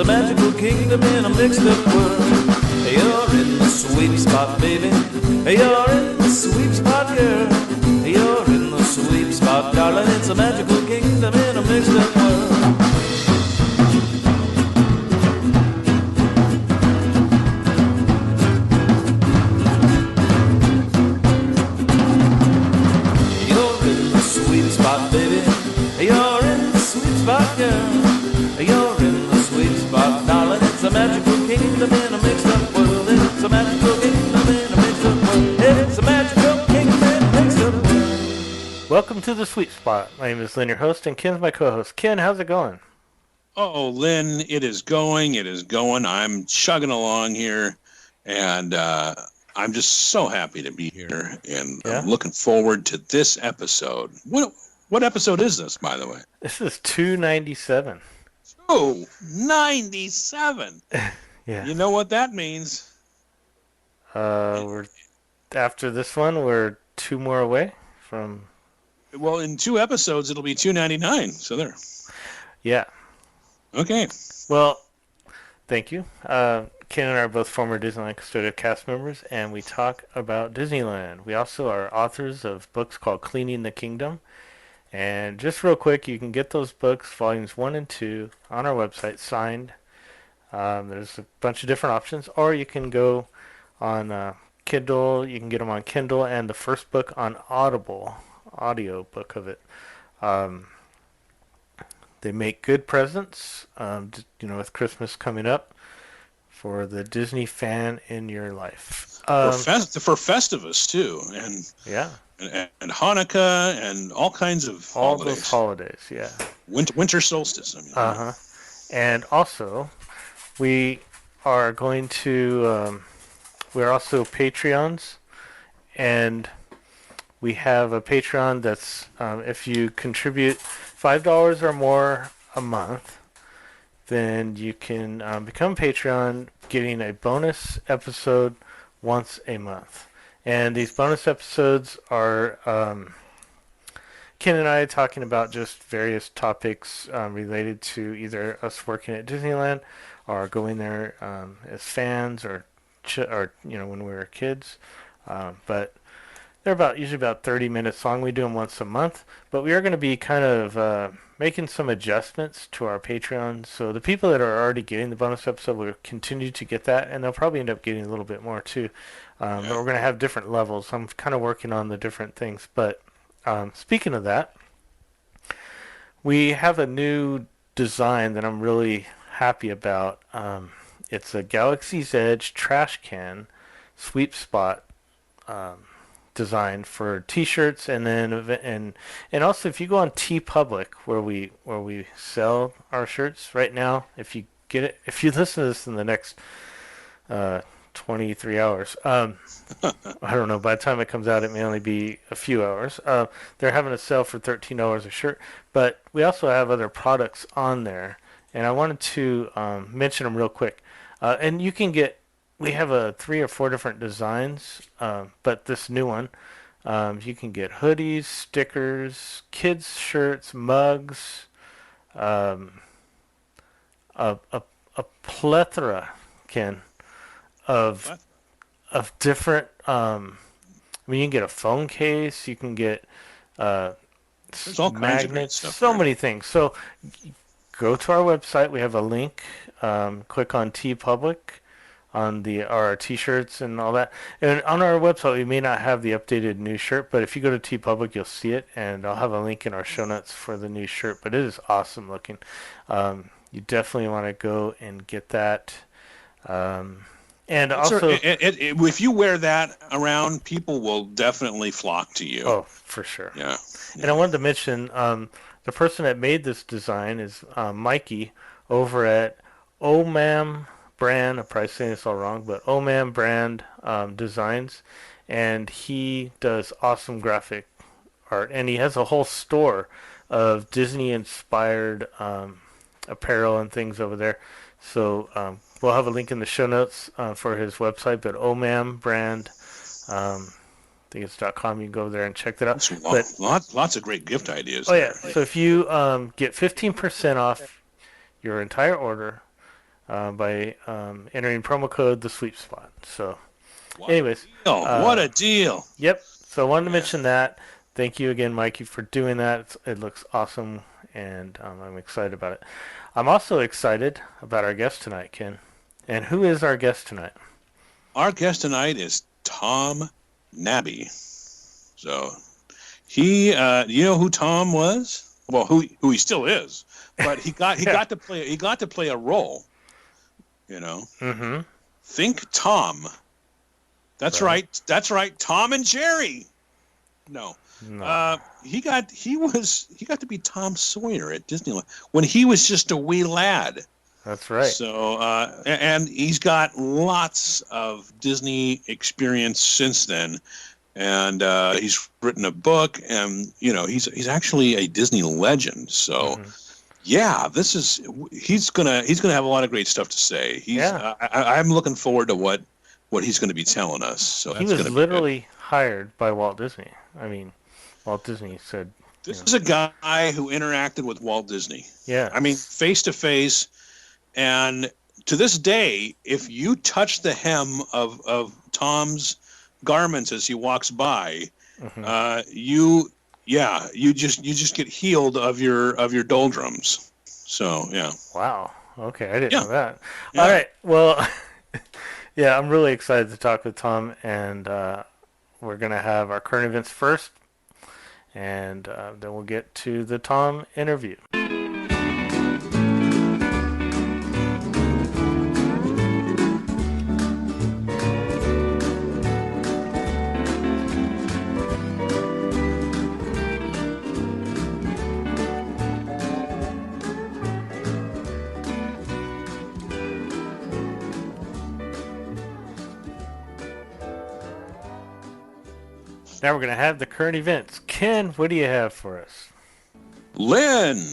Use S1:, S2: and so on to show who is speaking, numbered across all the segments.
S1: a magical kingdom in a mixed up world. You're in the sweet spot, baby. You're in the sweet spot, girl. You're in the sweet spot, darling. It's a magical kingdom in a mixed up world. You're in the sweet spot, baby. You're in the sweet spot, girl. You're in the sweet spot, darling. It's a magical kingdom in a mixed up world. It's a magical kingdom in a mixed up world. It's a magical kingdom in a mixed up world.
S2: Welcome to the Sweet Spot. My name is Lynn, your host, and Ken's my co-host. Ken, how's it going?
S3: Oh, Lynn, it is going. I'm chugging along here, and I'm just so happy to be here, and I'm looking forward to this episode. What episode is this, by the way?
S2: This is 297.
S3: Oh, 97.
S2: Yeah.
S3: You know what that means?
S2: We're after this one, we're 2 more away from.
S3: Well, in 2 episodes, it'll be 299. So there.
S2: Yeah.
S3: Okay.
S2: Well, thank you. Ken and I are both former Disneyland Custodial cast members, and we talk about Disneyland. We also are authors of books called Cleaning the Kingdom. And just real quick, you can get those books, volumes 1 and 2, on our website, signed. There's a bunch of different options, or you can go on Kindle. You can get them on Kindle, and the first book on Audible, audio book of it. They make good presents, with Christmas coming up, for the Disney fan in your life.
S3: For Festivus too, and and Hanukkah and all kinds of
S2: all
S3: holidays.
S2: Those holidays, yeah.
S3: Winter solstice.
S2: And also, we are going to. We're also Patreons, and we have a Patreon that's if you contribute $5 or more a month, then you can become Patreon, getting a bonus episode once a month. And these bonus episodes are Ken and I talking about just various topics related to either us working at Disneyland or going there as fans or when we were kids. But they're usually about 30 minutes long. We do them once a month. But we are going to be kind of making some adjustments to our Patreon. So the people that are already getting the bonus episode will continue to get that, and they'll probably end up getting a little bit more too. But we're going to have different levels. I'm kind of working on the different things. But speaking of that, we have a new design that I'm really happy about. It's a Galaxy's Edge trash can sweep spot design for T-shirts, and then and also if you go on TeePublic where we sell our shirts right now, if you listen to this in the next 23 hours. I don't know. By the time it comes out, it may only be a few hours. They're having a sale for $13 a shirt, but we also have other products on there, and I wanted to mention them real quick. And you can get. We have 3 or 4 different designs, but this new one, you can get hoodies, stickers, kids shirts, mugs, a plethora, Ken, of different. You can get a phone case. You can get
S3: there's all kinds
S2: magnets.
S3: Of great stuff
S2: so
S3: there.
S2: Many things. So go to our website. We have a link. Click on TeePublic on our T-shirts and all that. And on our website, we may not have the updated new shirt, but if you go to TeePublic, you'll see it, and I'll have a link in our show notes for the new shirt. But it is awesome looking. You definitely want to go and get that. And also,
S3: if you wear that around, people will definitely flock to you.
S2: Oh, for sure.
S3: Yeah.
S2: And I wanted to mention the person that made this design is Mikey over at OMAM Brand. I'm probably saying this all wrong, but OMAM Brand Designs, and he does awesome graphic art, and he has a whole store of Disney-inspired apparel and things over there. So we'll have a link in the show notes for his website, but OMAM Brand, I think it's .com. You can go there and check that out.
S3: Lots of great gift ideas.
S2: Oh, yeah. So if you get 15% off your entire order, by entering promo code the Sweep Spot. So,
S3: What
S2: anyways,
S3: what a deal!
S2: Yep. So I wanted to mention that. Thank you again, Mikey, for doing that. It looks awesome, and I'm excited about it. I'm also excited about our guest tonight, Ken. And who is our guest tonight?
S3: Our guest tonight is Tom Nabbe. So he, you know who Tom was? Well, who he still is, but he got to play a role. You know.
S2: Mm-hmm.
S3: Think Tom. That's right. That's right. Tom and Jerry. No. He got to be Tom Sawyer at Disneyland when he was just a wee lad.
S2: That's right.
S3: So and he's got lots of Disney experience since then, and he's written a book, and he's actually a Disney legend. So yeah, he's gonna have a lot of great stuff to say. I'm looking forward to what he's going to be telling us. So
S2: he was literally hired by Walt Disney. I mean, Walt Disney said,
S3: "This is a guy who interacted with Walt Disney."
S2: Yeah,
S3: I mean, face to face, and to this day, if you touch the hem of Tom's garments as he walks by, you just get healed of your doldrums. So yeah.
S2: Wow. Okay, I didn't know that.
S3: Yeah.
S2: All right. Well. Yeah, I'm really excited to talk with Tom, and we're going to have our current events first, and then we'll get to the Tom interview. Now we're going to have the current events. Ken, what do you have for us?
S3: Lynn.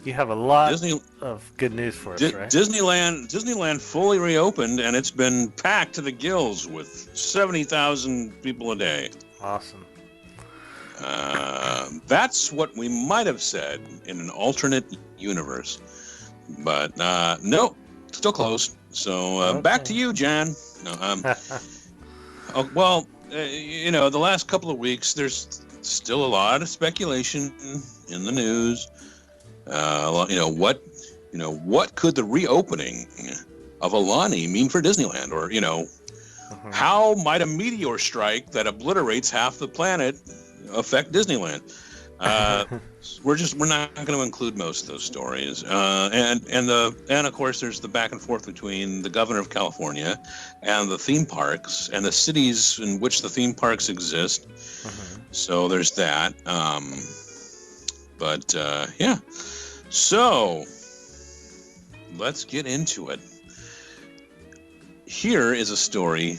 S2: You have a lot of good news for us, right?
S3: Disneyland fully reopened, and it's been packed to the gills with 70,000 people a day.
S2: Awesome.
S3: That's what we might have said in an alternate universe. But no, still closed. So back to you, Jan. No, well... the last couple of weeks, there's still a lot of speculation in the news. What could the reopening of Alani mean for Disneyland? Or, how might a meteor strike that obliterates half the planet affect Disneyland? We're not going to include most of those stories. And of course there's the back and forth between the governor of California and the theme parks and the cities in which the theme parks exist. So there's that. Yeah. So let's get into it. Here is a story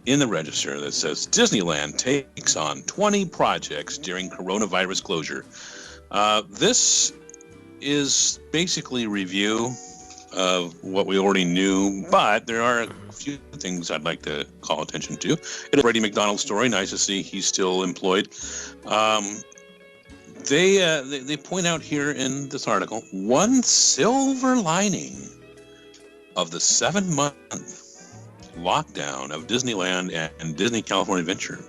S3: in the Register that says Disneyland takes on 20 projects during coronavirus closure. This is basically a review of what we already knew, but there are a few things I'd like to call attention to. It's Freddie McDonald's story. Nice to see he's still employed. They point out here in this article, one silver lining of the 7-month lockdown of Disneyland and Disney California Adventure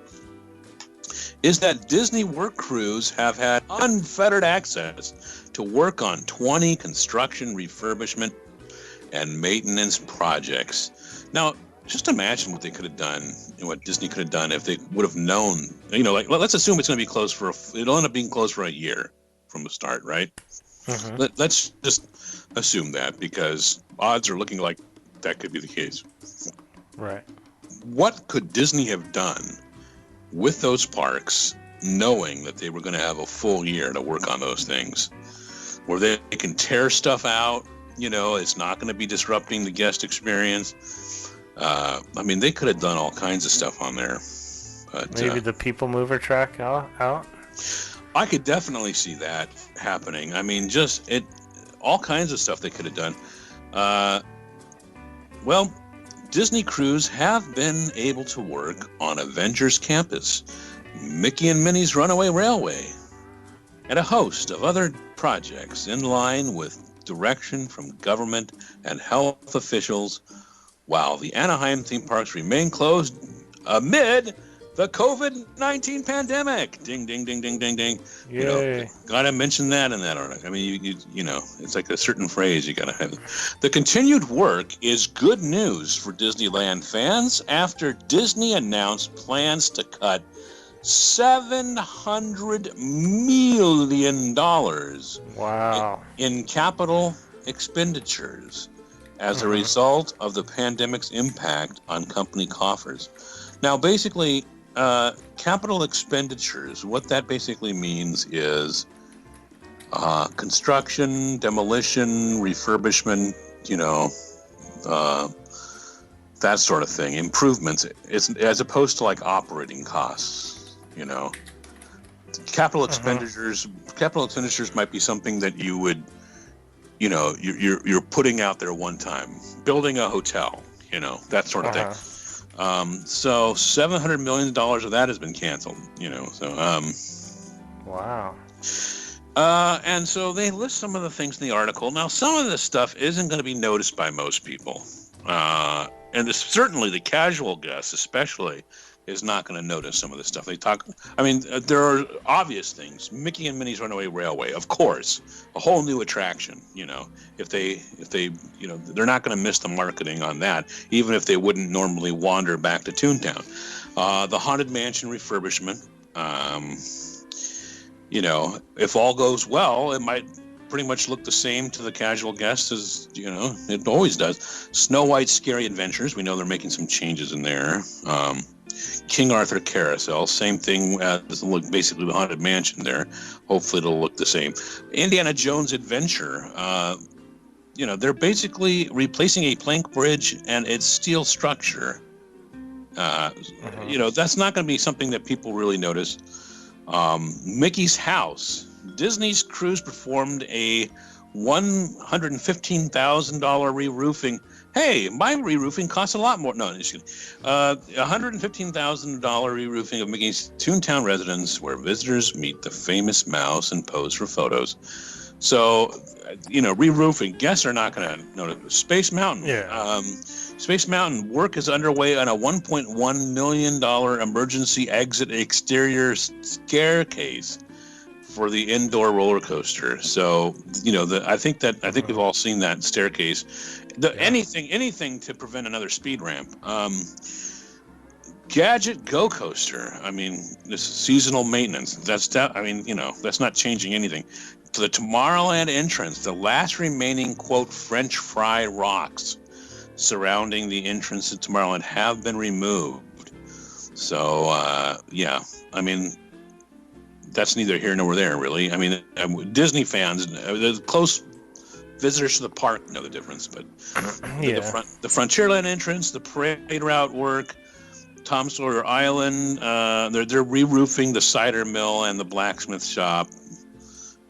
S3: is that Disney work crews have had unfettered access to work on 20 construction, refurbishment, and maintenance projects. Now, just imagine what they could have done and what Disney could have done if they would have known, let's assume it's going to be closed it'll end up being closed for a year from the start, right? Let's just assume that, because odds are looking like that could be the case.
S2: Right.
S3: What could Disney have done with those parks, knowing that they were going to have a full year to work on those things, where they can tear stuff out? It's not going to be disrupting the guest experience. They could have done all kinds of stuff on there. But,
S2: maybe the people mover track out?
S3: I could definitely see that happening. All kinds of stuff they could have done. Disney crews have been able to work on Avengers Campus, Mickey and Minnie's Runaway Railway, and a host of other projects in line with direction from government and health officials, while the Anaheim theme parks remain closed amid the COVID-19 pandemic. Ding, ding, ding, ding, ding, ding.
S2: Yay.
S3: You know, gotta mention that in that article. I mean, you know, it's like a certain phrase you gotta have. The continued work is good news for Disneyland fans after Disney announced plans to cut $700 million
S2: Wow.
S3: in capital expenditures as a result of the pandemic's impact on company coffers. Now, basically, capital expenditures, what that basically means is construction, demolition, refurbishment, you know, that sort of thing, improvements, as opposed to like operating costs, you know. Capital expenditures might be something that you would, you know, you're putting out there one time, building a hotel, you know, that sort of thing. So $700 million of that has been canceled, you know, so,
S2: wow.
S3: And so they list some of the things in the article. Now, some of this stuff isn't going to be noticed by most people. And certainly the casual guest, especially, is not going to notice some of this stuff. They talk, I mean, there are obvious things. Mickey and Minnie's Runaway Railway, of course, a whole new attraction, you know, if they, you know, they're not going to miss the marketing on that, even if they wouldn't normally wander back to Toontown. The Haunted Mansion refurbishment, you know, if all goes well, it might pretty much look the same to the casual guest as, you know, it always does. Snow White's Scary Adventures, we know they're making some changes in there. King Arthur Carousel, same thing as basically the Haunted Mansion there. Hopefully it'll look the same. Indiana Jones Adventure, you know, they're basically replacing a plank bridge and its steel structure. You know, that's not going to be something that people really notice. Mickey's House, Disney's cruise performed a $115,000 re-roofing. Hey, my re-roofing costs a lot more. No, just kidding. $115,000 re-roofing of Mickey's Toontown residence, where visitors meet the famous mouse and pose for photos. So, you know, re-roofing. Guests are not going to notice. Space Mountain.
S2: Yeah.
S3: Space Mountain work is underway on a $1.1 million emergency exit exterior staircase for the indoor roller coaster. So, you know, I think we've all seen that staircase. Anything to prevent another speed ramp. Gadget Go Coaster. I mean, this is seasonal maintenance. That's not changing anything. To the Tomorrowland entrance, the last remaining, quote, French fry rocks surrounding the entrance to Tomorrowland have been removed. So, yeah, I mean, that's neither here nor there, really. I mean, Disney fans, the close visitors to the park know the difference, but the Frontierland entrance, the parade route work, Tom Sawyer Island, they're re-roofing the cider mill and the blacksmith shop.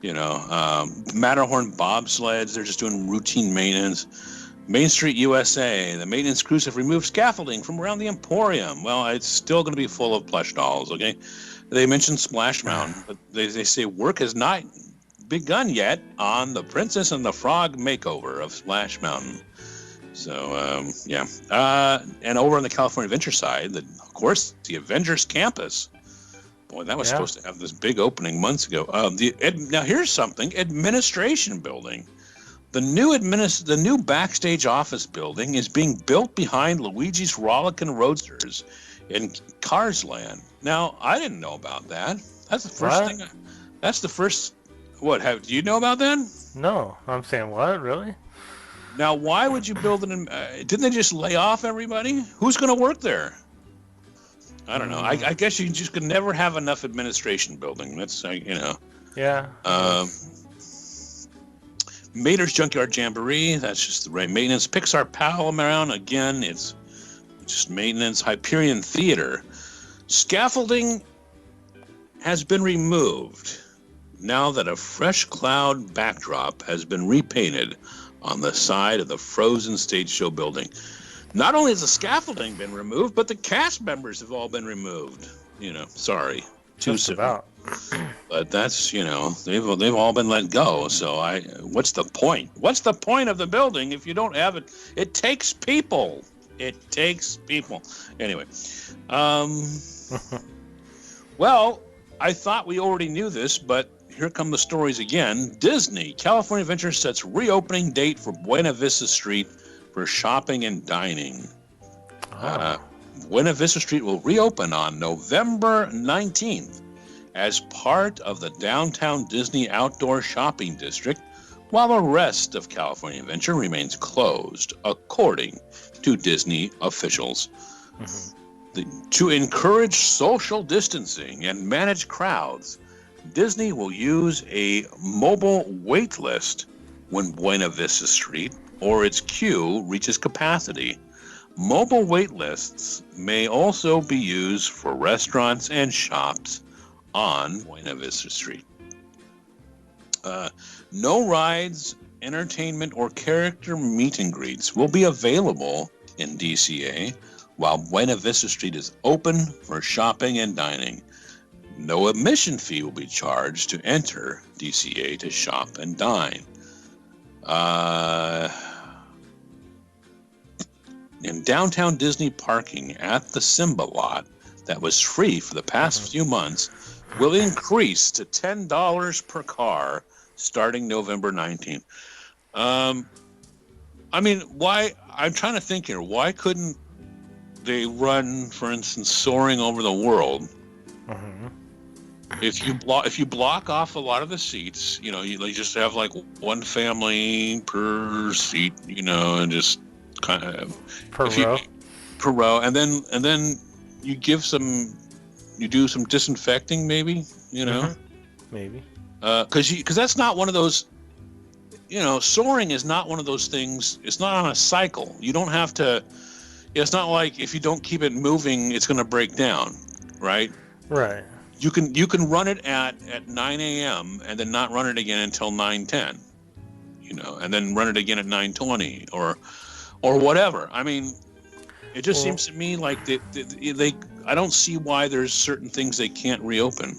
S3: You know, Matterhorn bobsleds, they're just doing routine maintenance. Main Street USA, the maintenance crews have removed scaffolding from around the Emporium. Well, it's still going to be full of plush dolls, okay? They mentioned Splash Mountain, but they say work has not begun yet on the Princess and the Frog makeover of Splash Mountain. So, yeah. And over on the California Adventure side, of course, the Avengers Campus. Boy, that was supposed to have this big opening months ago. Now, here's something. Administration building. The new backstage office building is being built behind Luigi's Rollickin' Roadsters in Cars Land. Now, I didn't know about that. That's the first thing. That's the first. What? Do you know about that?
S2: No, I'm saying what? Really?
S3: Now, why would you build it? Didn't they just lay off everybody? Who's going to work there? I don't know. I guess you just could never have enough administration building. That's you know.
S2: Yeah.
S3: Mater's Junkyard Jamboree. That's just the right maintenance. Pixar Pellman. Again, it's just maintenance. Hyperion Theater. Scaffolding has been removed now that a fresh cloud backdrop has been repainted on the side of the Frozen Stage Show building. Not only has the scaffolding been removed, but the cast members have all been removed. You know, sorry. too
S2: Just
S3: soon.
S2: about.
S3: But that's, they've all been let go. So what's the point? What's the point of the building if you don't have it? It takes people. It takes people. Anyway, well, I thought we already knew this, but here come the stories again. Disney California Adventure sets reopening date for Buena Vista Street for shopping and dining. Buena Vista Street will reopen on November 19th as part of the downtown Disney outdoor shopping district, while the rest of California Adventure remains closed, according to Disney officials. To encourage social distancing and manage crowds, Disney will use a mobile wait list when Buena Vista Street or its queue reaches capacity. Mobile wait lists may also be used for restaurants and shops on Buena Vista Street. No rides, entertainment, or character meet and greets will be available in DCA while Buena Vista Street is open for shopping and dining. No admission fee will be charged to enter DCA to shop and dine. In downtown Disney, parking at the Simba lot that was free for the past few months will increase to $10 per car starting November 19th. Why? I'm trying to think here. Why couldn't they run, for instance, Soaring Over the World? If you block off a lot of the seats, you just have like one family per seat, and just kind of per row, and then you do some disinfecting, maybe,
S2: maybe,
S3: because that's not one of those. Soaring is not one of those things. It's not on a cycle. You don't have to. It's not like if you don't keep it moving, it's going to break down, right?
S2: Right.
S3: You can run it at 9 a.m. and then not run it again until 9:10, and then run it again at 9:20 or whatever. I mean, it just seems to me like they I don't see why there's certain things they can't reopen.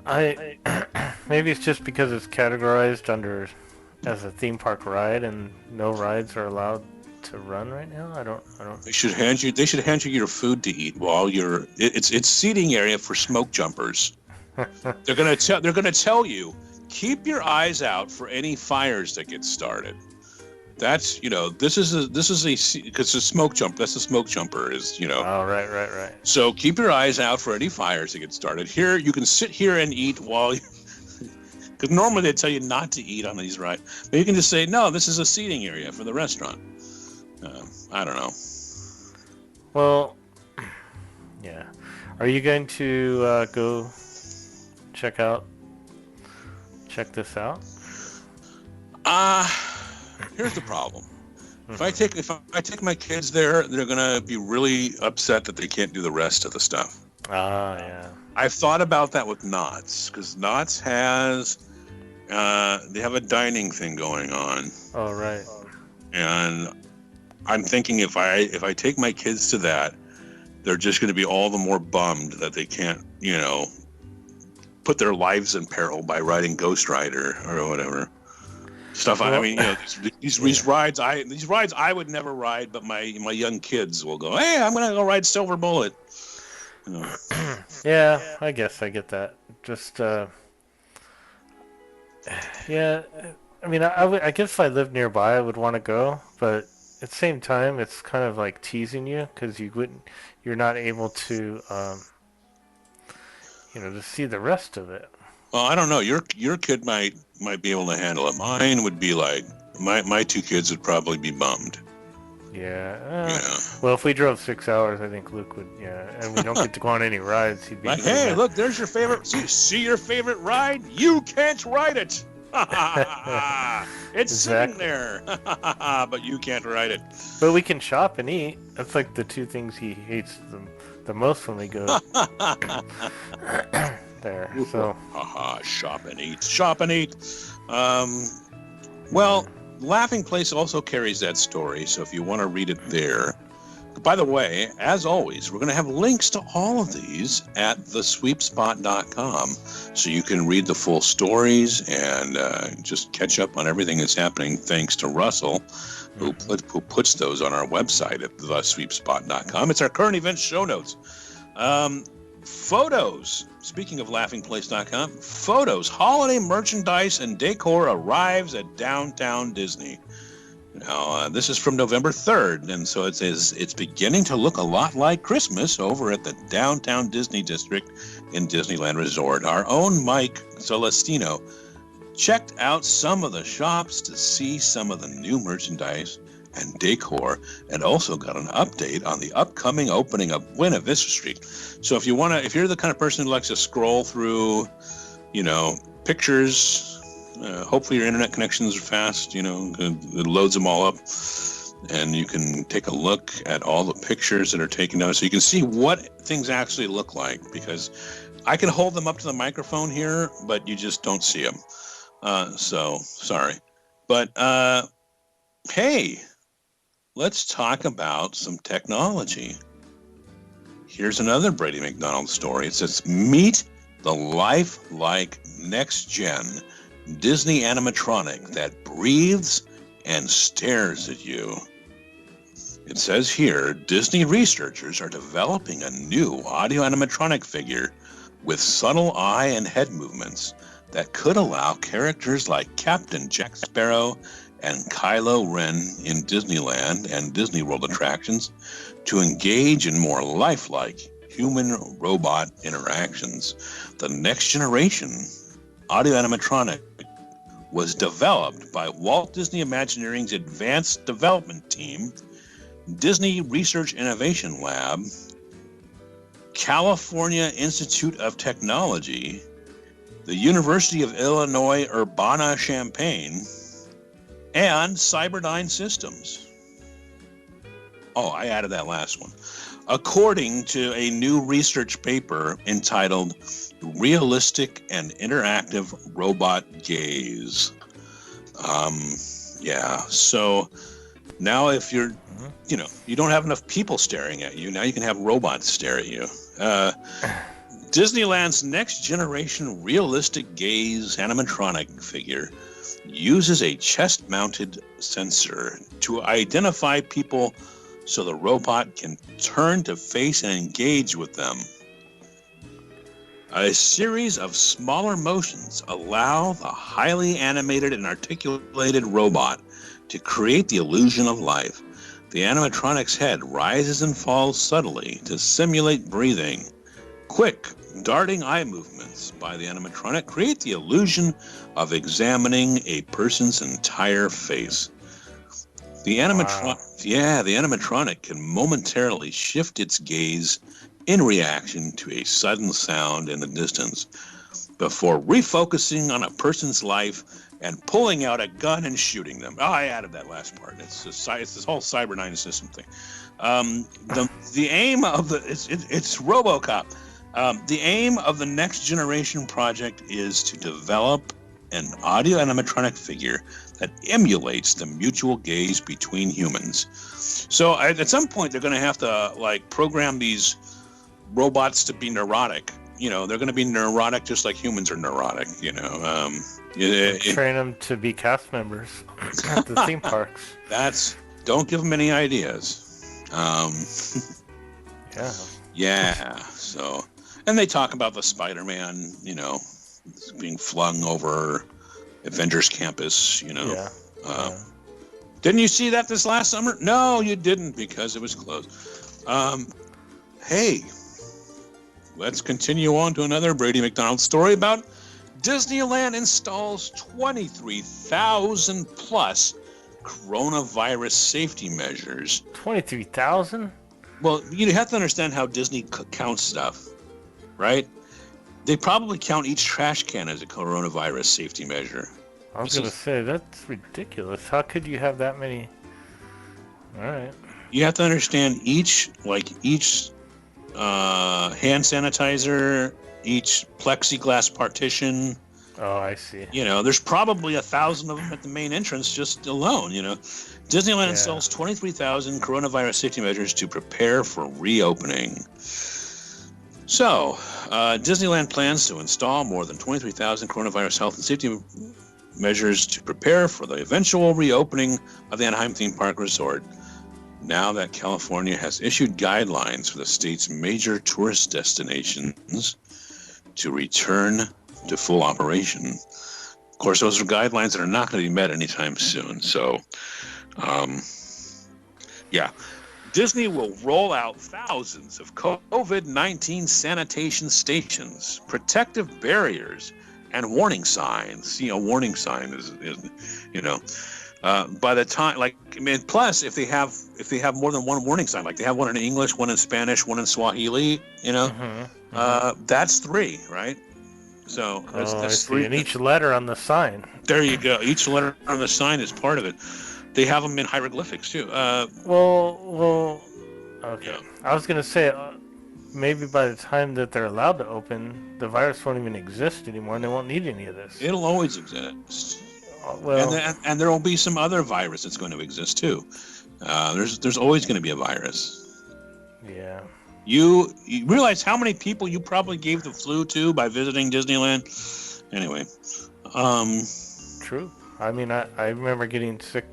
S2: Maybe it's just because it's categorized as a theme park ride and no rides are allowed to run right now. I don't.
S3: They should hand you your food to eat while it's seating area for smoke jumpers. They're gonna tell you, keep your eyes out for any fires that get started. That's this is because the smoke jump. That's the smoke jumper is
S2: Oh, right.
S3: So keep your eyes out for any fires that get started. Here you can sit here and eat while. Because normally they tell you not to eat on these rides, but you can just say no. This is a seating area for the restaurant. I don't know.
S2: Well, yeah. Are you going to go check this out?
S3: Here's the problem. If I take my kids there, they're gonna be really upset that they can't do the rest of the stuff.
S2: Yeah.
S3: I've thought about that with Knott's, because Knott's has they have a dining thing going on.
S2: Oh, right.
S3: And I'm thinking if I take my kids to that, they're just going to be all the more bummed that they can't, put their lives in peril by riding Ghost Rider or whatever stuff. Well, I mean, these rides I would never ride, but my young kids will go. Hey, I'm going to go ride Silver Bullet.
S2: Yeah, I guess I get that. Just yeah. I mean, I guess if I lived nearby, I would want to go, but at the same time, it's kind of like teasing you because you're not able to, to see the rest of it.
S3: Well, I don't know. Your kid might be able to handle it. Mine would be like my two kids would probably be bummed.
S2: Yeah. Well, if we drove 6 hours, I think Luke would. Yeah, and we don't get to go on any rides. He'd be
S3: like, hey, mad. Look, there's your favorite. See your favorite ride? You can't ride it. It's sitting there, but you can't ride it.
S2: But we can shop and eat. That's like the two things he hates the most when we go there. So
S3: shop and eat. Well, Laughing Place also carries that story, so if you want to read it there, By the way, as always, we're going to have links to all of these at thesweepspot.com, so you can read the full stories and just catch up on everything that's happening, thanks to Russell, who puts those on our website at thesweepspot.com. It's our current event show notes. Photos. Speaking of laughingplace.com, photos, holiday merchandise and decor arrives at Downtown Disney. Now, this is from November 3rd, and so it says it's beginning to look a lot like Christmas over at the Downtown Disney District in Disneyland Resort. Our own Mike Celestino checked out some of the shops to see some of the new merchandise and decor, and also got an update on the upcoming opening of Buena Vista Street. So if you're the kind of person who likes to scroll through, pictures, hopefully your internet connections are fast, it loads them all up, and you can take a look at all the pictures that are taken down so you can see what things actually look like, because I can hold them up to the microphone here, but you just don't see them. So sorry. But hey, let's talk about some technology. Here's another Brady McDonald story. It says, meet the lifelike next-gen Disney animatronic that breathes and stares at you. It says here, Disney researchers are developing a new audio animatronic figure with subtle eye and head movements that could allow characters like Captain Jack Sparrow and Kylo Ren in Disneyland and Disney World attractions to engage in more lifelike human-robot interactions. The next generation audio animatronic was developed by Walt Disney Imagineering's Advanced Development Team, Disney Research Innovation Lab, California Institute of Technology, the University of Illinois Urbana-Champaign, and Cyberdyne Systems. Oh, I added that last one. According to a new research paper entitled Realistic and Interactive Robot Gaze. So now if you're, you don't have enough people staring at you, now you can have robots stare at you. Disneyland's next generation realistic gaze animatronic figure uses a chest-mounted sensor to identify people so the robot can turn to face and engage with them. A series of smaller motions allow the highly animated and articulated robot to create the illusion of life. The animatronic's head rises and falls subtly to simulate breathing. Quick, darting eye movements by the animatronic create the illusion of examining a person's entire face. The animatronic can momentarily shift its gaze in reaction to a sudden sound in the distance before refocusing on a person's life and pulling out a gun and shooting them. Oh, I added that last part. It's this whole Cyberdyne system thing. The aim of it's RoboCop. The aim of the next generation project is to develop an audio animatronic figure that emulates the mutual gaze between humans. So at some point, they're going to have to program these robots to be neurotic. They're going to be neurotic just like humans are neurotic.
S2: Train them to be cast members at the theme parks.
S3: Don't give them any ideas. Yeah. So, and they talk about the Spider-Man, being flung over Avengers Campus, Didn't you see that this last summer? No, you didn't, because it was closed. Hey, let's continue on to another Brady McDonald story about Disneyland installs 23,000 plus coronavirus safety measures.
S2: 23,000?
S3: Well, you have to understand how Disney counts stuff, right? They probably count each trash can as a coronavirus safety measure.
S2: I was going to say, that's ridiculous. How could you have that many? All right.
S3: You have to understand each hand sanitizer, each plexiglass partition.
S2: Oh, I see.
S3: There's probably 1,000 of them at the main entrance just alone. Disneyland installs 23,000 coronavirus safety measures to prepare for reopening. So, Disneyland plans to install more than 23,000 coronavirus health and safety measures to prepare for the eventual reopening of the Anaheim Theme Park Resort. Now that California has issued guidelines for the state's major tourist destinations to return to full operation. Of course, those are guidelines that are not going to be met anytime soon. So, Disney will roll out thousands of COVID-19 sanitation stations, protective barriers, and warning signs. Warning sign is by the time, plus if they have more than one warning sign, like they have one in English, one in Spanish, one in Swahili, that's 3, right? So that's 3.
S2: And each letter on the sign.
S3: There you go. Each letter on the sign is part of it. They have them in hieroglyphics too.
S2: Okay. Yeah. I was gonna say, maybe by the time that they're allowed to open, the virus won't even exist anymore, and they won't need any of this.
S3: It'll always exist.
S2: Well,
S3: and there will be some other virus that's going to exist too. There's always going to be a virus.
S2: Yeah.
S3: You realize how many people you probably gave the flu to by visiting Disneyland? Anyway.
S2: True. I mean, I remember getting sick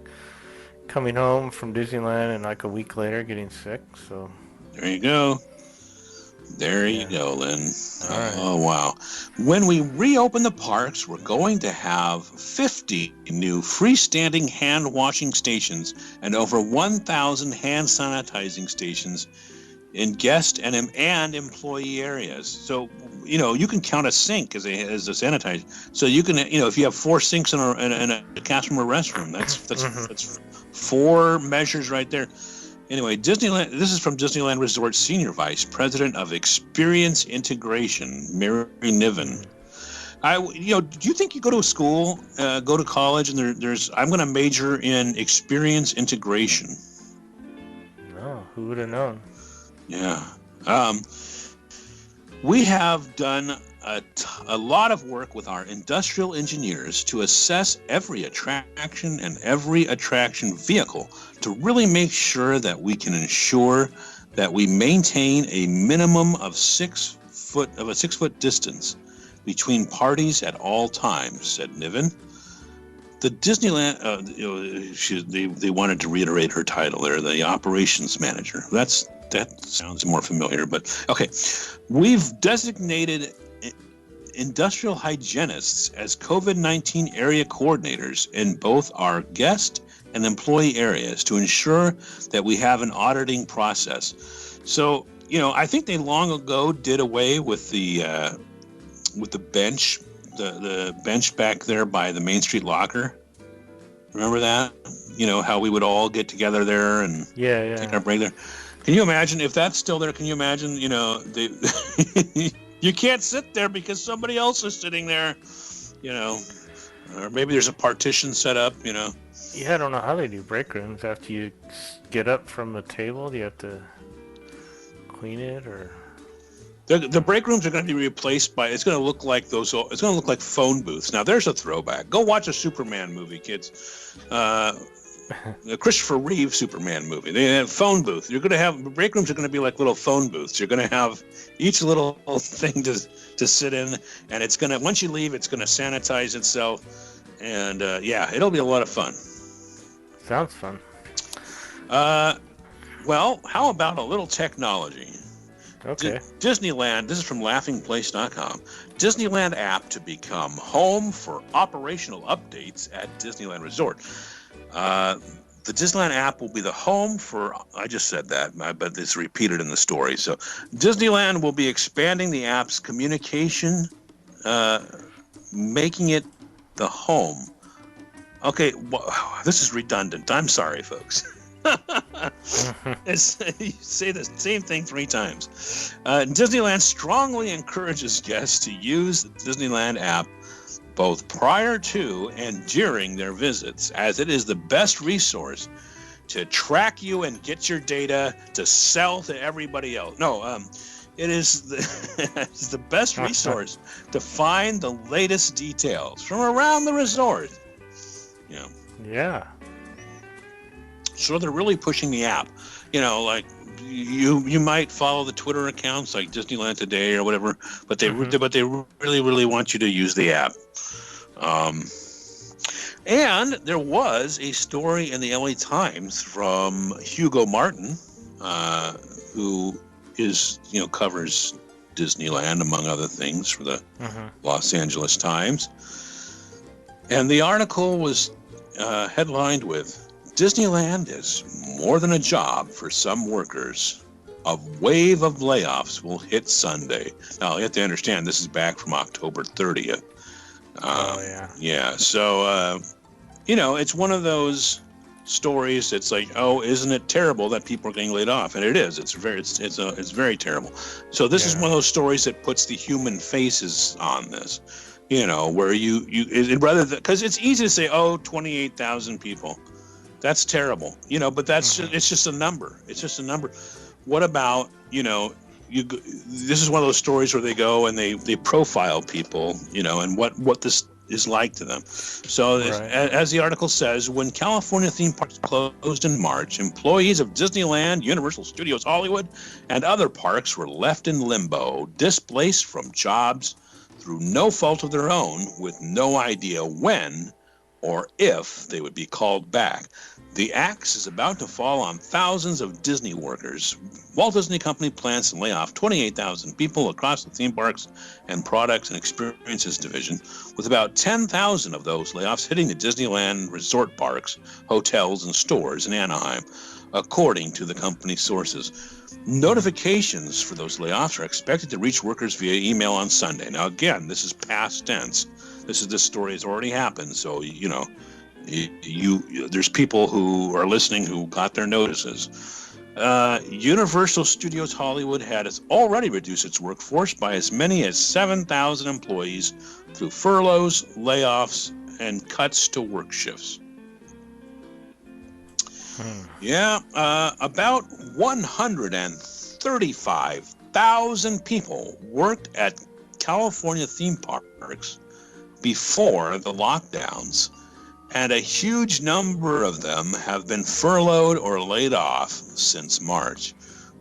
S2: coming home from Disneyland and like a week later getting sick, so.
S3: There you go. There you go, Lynn.
S2: Right.
S3: Oh, wow. When we reopen the parks, we're going to have 50 new freestanding hand washing stations and over 1,000 hand sanitizing stations in guest and employee areas. So, you can count a sink as a sanitizer. So you can, if you have 4 sinks in a cast room or restroom, that's 4 measures right there. Anyway, Disneyland. This is from Disneyland Resort Senior Vice President of Experience Integration, Mary Niven. Do you think you go to a school, go to college, and there's? I'm going to major in experience integration.
S2: No, who would have known?
S3: Yeah. We have done a lot of work with our industrial engineers to assess every attraction and every attraction vehicle to really make sure that we can ensure that we maintain a minimum of 6 foot distance between parties at all times, said Niven. The Disneyland, they wanted to reiterate her title there, the operations manager. That sounds more familiar, but okay. We've designated industrial hygienists as COVID-19 area coordinators in both our guest and employee areas to ensure that we have an auditing process. So, I think they long ago did away with the bench, the bench back there by the Main Street Locker. Remember that? How we would all get together there and take our break there. Can you imagine if that's still there? Can you imagine, you can't sit there because somebody else is sitting there, or maybe there's a partition set up, Yeah,
S2: I don't know how they do break rooms. After you get up from the table, do you have to clean it or?
S3: The break rooms are going to be replaced by. It's going to look like It's going to look like phone booths. Now there's a throwback. Go watch a Superman movie, kids. The Christopher Reeve Superman movie. They have phone booth. You're going to have break rooms are going to be like little phone booths. You're going to have each little thing to sit in, and it's going to once you leave, it's going to sanitize itself, and it'll be a lot of fun.
S2: Sounds fun.
S3: Well, how about a little technology?
S2: Okay.
S3: Disneyland, this is from laughingplace.com. Disneyland app to become home for operational updates at Disneyland Resort. The Disneyland app will be the home for, I just said that, but it's repeated in the story. So Disneyland will be expanding the app's communication, making it the home. Okay, this is redundant. I'm sorry, folks. You say the same thing 3 times. Disneyland strongly encourages guests to use the Disneyland app both prior to and during their visits, as it is the best resource to track you and get your data to sell to everybody else. No, It is it's the best resource to find the latest details from around the resort.
S2: Yeah.
S3: So they're really pushing the app. Like you might follow the Twitter accounts like Disneyland Today or whatever, but they really want you to use the app. And there was a story in the LA Times from Hugo Martin, who covers Disneyland among other things for the Los Angeles Times. And the article was headlined with, "Disneyland is more than a job for some workers. A wave of layoffs will hit Sunday." Now, you have to understand, this is back from October 30th. Yeah. So, it's one of those stories that's like, oh, isn't it terrible that people are getting laid off? And it is. It's very terrible. So this is one of those stories that puts the human faces on this. Where rather than, because it's easy to say, oh, 28,000 people. That's terrible, but that's it's just a number. It's just a number. What about, this is one of those stories where they go and they profile people, and what this is like to them. So as the article says, when California theme parks closed in March, employees of Disneyland, Universal Studios Hollywood, and other parks were left in limbo, displaced from jobs through no fault of their own, with no idea when or if they would be called back. The axe is about to fall on thousands of Disney workers. Walt Disney Company plans to lay off 28,000 people across the theme parks and products and experiences division, with about 10,000 of those layoffs hitting the Disneyland Resort parks, hotels, and stores in Anaheim, according to the company's sources. Notifications for those layoffs are expected to reach workers via email on Sunday. Now, again, this is past tense. This story has already happened, so there's people who are listening who got their notices. Universal Studios Hollywood has already reduced its workforce by as many as 7,000 employees through furloughs, layoffs, and cuts to work shifts. About 135,000 people worked at California theme parks before the lockdowns, and a huge number of them have been furloughed or laid off since March,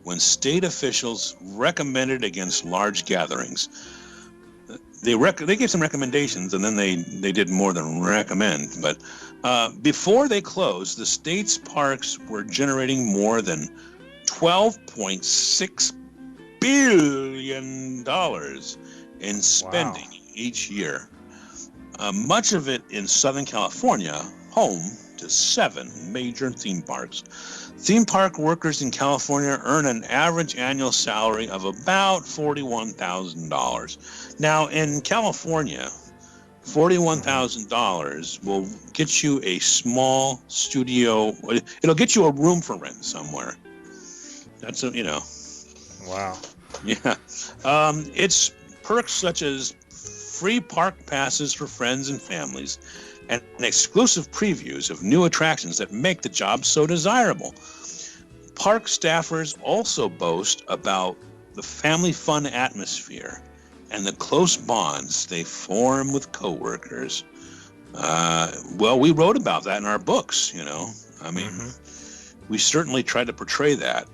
S3: when state officials recommended against large gatherings. They gave some recommendations, and then they did more than recommend. But before they closed, the state's parks were generating more than $12.6 billion in spending each year. Much of it in Southern California, home to 7 major theme parks. Theme park workers in California earn an average annual salary of about $41,000. Now, in California, $41,000 will get you a small studio. It'll get you a room for rent somewhere. That's
S2: Wow.
S3: Yeah. It's perks such as free park passes for friends and families, and exclusive previews of new attractions that make the job so desirable. Park staffers also boast about the family fun atmosphere and the close bonds they form with coworkers. We wrote about that in our books, we certainly tried to portray that.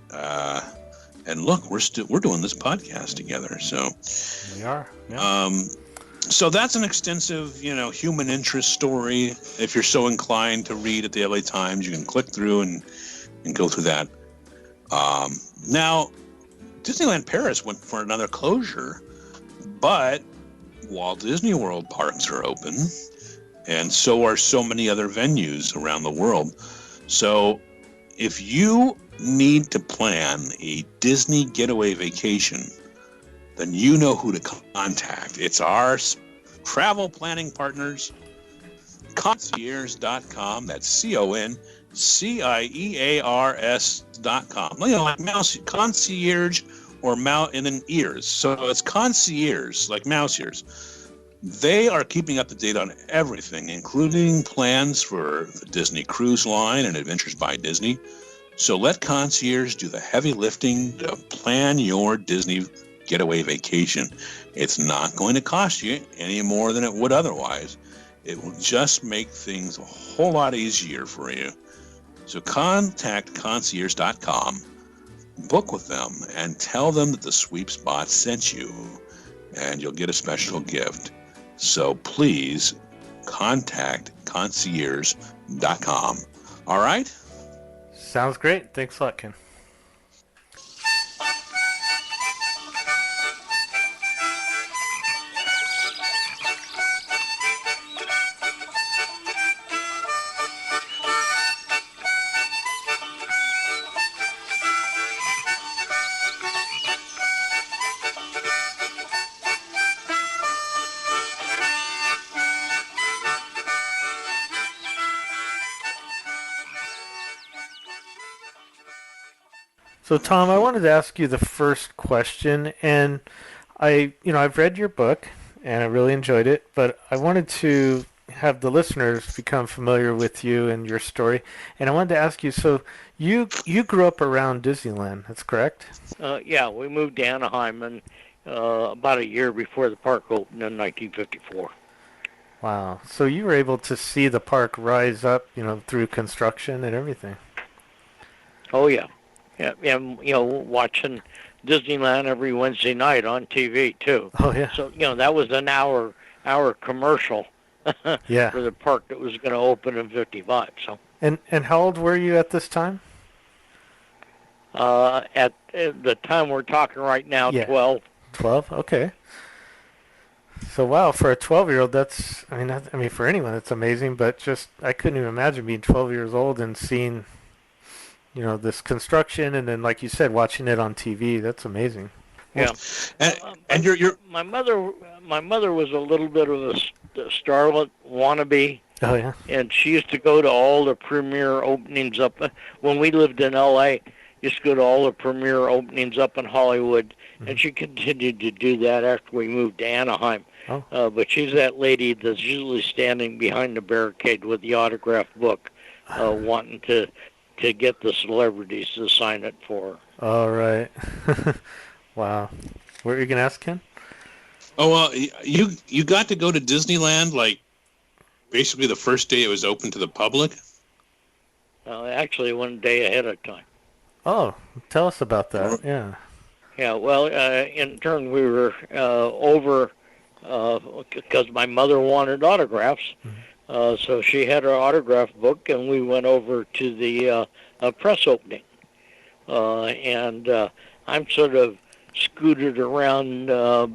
S3: And look, we're doing this podcast together, so
S2: we are. Yeah.
S3: So that's an extensive, human interest story. If you're so inclined to read at the LA Times, you can click through and go through that. Now, Disneyland Paris went for another closure, but Walt Disney World parks are open, and so are so many other venues around the world. So if you need to plan a Disney getaway vacation, then you know who to contact. It's our travel planning partners, concierge.com. That's CONCIEARS.com. Like mouse, concierge or mouse, and then ears. So it's concierge, like mouse ears. They are keeping up to date on everything, including plans for the Disney Cruise Line and Adventures by Disney. So let concierge do the heavy lifting to plan your Disney getaway vacation. It's not going to cost you any more than it would otherwise. It will just make things a whole lot easier for you. So contact concierge.com, book with them, and tell them that the Sweep Spot sent you, and you'll get a special gift. So please contact concierge.com. All right?
S2: Sounds great. Thanks a lot, Ken. So, Tom, I wanted to ask you the first question, and I've read your book, and I really enjoyed it, but I wanted to have the listeners become familiar with you and your story, and I wanted to ask you, so you grew up around Disneyland, that's correct?
S4: Yeah, we moved to Anaheim about a year before the park opened in 1954.
S2: Wow, so you were able to see the park rise up, through construction and everything.
S4: Oh, yeah. Yeah, and, watching Disneyland every Wednesday night on TV, too.
S2: Oh, yeah.
S4: So, that was an hour commercial
S2: Yeah.
S4: for the park that was going to open in 55. So.
S2: And how old were you at this time?
S4: At the time we're talking right now,
S2: Yeah.
S4: 12.
S2: 12? Okay. So, wow, for a 12-year-old, that's, for anyone, it's amazing, but just, I couldn't even imagine being 12 years old and seeing, this construction, and then, like you said, watching it on TV. That's amazing.
S4: Yeah.
S3: And you're
S4: my mother was a little bit of a starlet wannabe.
S2: Oh, yeah?
S4: And she used to go to all the premiere openings up, when we lived in L.A., used to go to all the premiere openings up in Hollywood, and she continued to do that after we moved to Anaheim.
S2: Oh.
S4: But she's that lady that's usually standing behind the barricade with the autographed book, wanting to get the celebrities to sign it for her.
S2: All right. Wow. What were you going to ask, Ken?
S3: Oh, well, you got to go to Disneyland, like, basically the first day it was open to the public?
S4: Actually, one day ahead of time.
S2: Oh, tell us about that. Yeah.
S4: Yeah, well, in turn, we were over because my mother wanted autographs. So she had her autograph book, and we went over to the press opening. And I'm sort of scooted around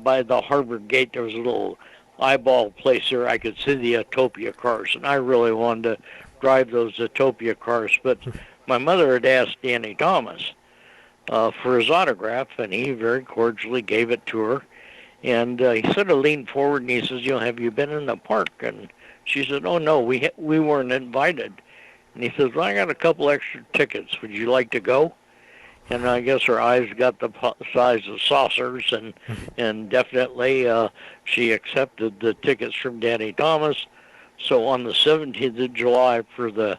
S4: by the harbor gate. There was a little eyeball place there. I could see the Autopia cars, and I really wanted to drive those Autopia cars. But my mother had asked Danny Thomas for his autograph, and he very cordially gave it to her. And he sort of leaned forward, and he says, have you been in the park? And she said, oh, no, we weren't invited. And he says, well, I got a couple extra tickets. Would you like to go? And I guess her eyes got the size of saucers, and definitely she accepted the tickets from Danny Thomas. So on the 17th of July for the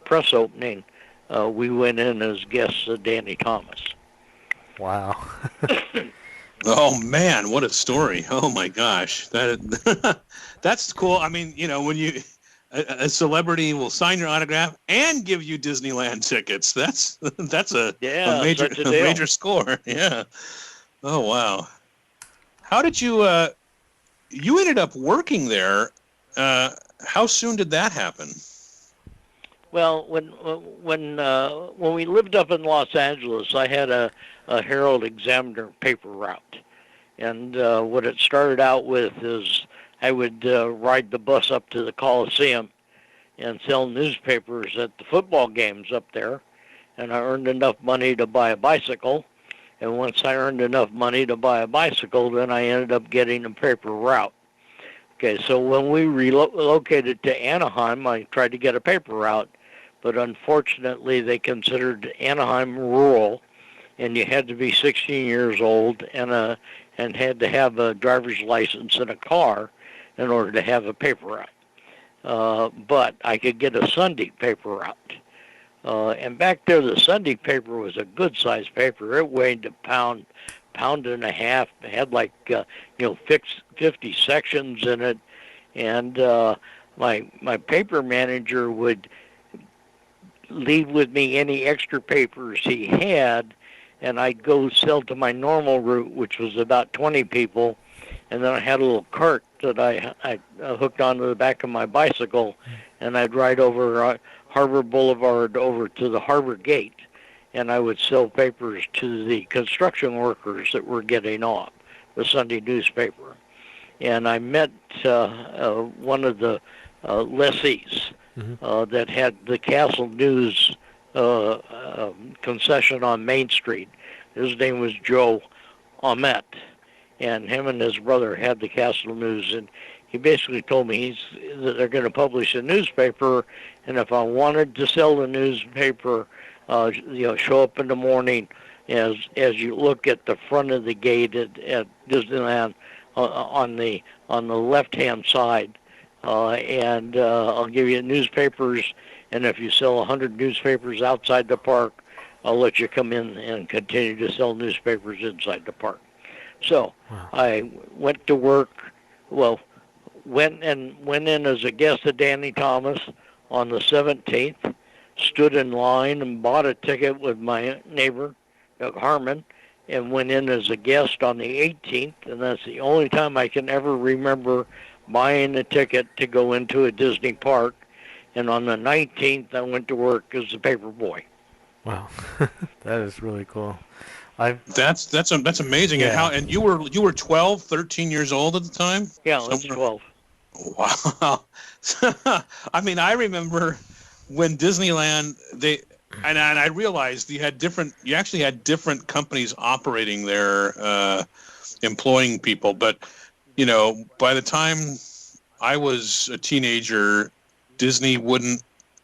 S4: press opening, we went in as guests of Danny Thomas.
S2: Wow.
S3: Oh, man, what a story. Oh, my gosh. That's cool. I mean, when a celebrity will sign your autograph and give you Disneyland tickets. That's a major score. Yeah. Oh, wow. How did you you ended up working there? How soon did that happen?
S4: Well, when we lived up in Los Angeles, I had a Herald Examiner paper route, and what it started out with is I would ride the bus up to the Coliseum and sell newspapers at the football games up there, and I earned enough money to buy a bicycle. And once I earned enough money to buy a bicycle, then I ended up getting a paper route. Okay, so when we relocated to Anaheim, I tried to get a paper route, but unfortunately they considered Anaheim rural, and you had to be 16 years old and had to have a driver's license and a car in order to have a paper route. But I could get a Sunday paper route. And back there, the Sunday paper was a good-sized paper. It weighed a pound pound and a half. It had like 50 sections in it, and my paper manager would leave with me any extra papers he had, and I'd go sell to my normal route, which was about 20 people, and then I had a little cart that I hooked onto the back of my bicycle, and I'd ride over Harbor Boulevard over to the Harbor Gate, and I would sell papers to the construction workers that were getting off, the Sunday newspaper. And I met one of the lessees that had the Castle News concession on Main Street. His name was Joe Ahmet, and him and his brother had the Castle News, and he basically told me that they're going to publish a newspaper, and if I wanted to sell the newspaper, show up in the morning as you look at the front of the gate at Disneyland on the left-hand side, and I'll give you newspapers, and if you sell 100 newspapers outside the park, I'll let you come in and continue to sell newspapers inside the park. So I went to work, went in as a guest of Danny Thomas on the 17th, stood in line and bought a ticket with my neighbor, Doug Harmon, and went in as a guest on the 18th, and that's the only time I can ever remember buying a ticket to go into a Disney park. And on the 19th, I went to work as a paper boy.
S2: Wow, that is really cool.
S3: That's amazing.
S2: Yeah.
S3: And you were 12, 13 years old at the time?
S4: Yeah, I was 12.
S3: Wow. I mean, I remember when Disneyland, and I realized you actually had different companies operating there, employing people. But, by the time I was a teenager, Disney wouldn't,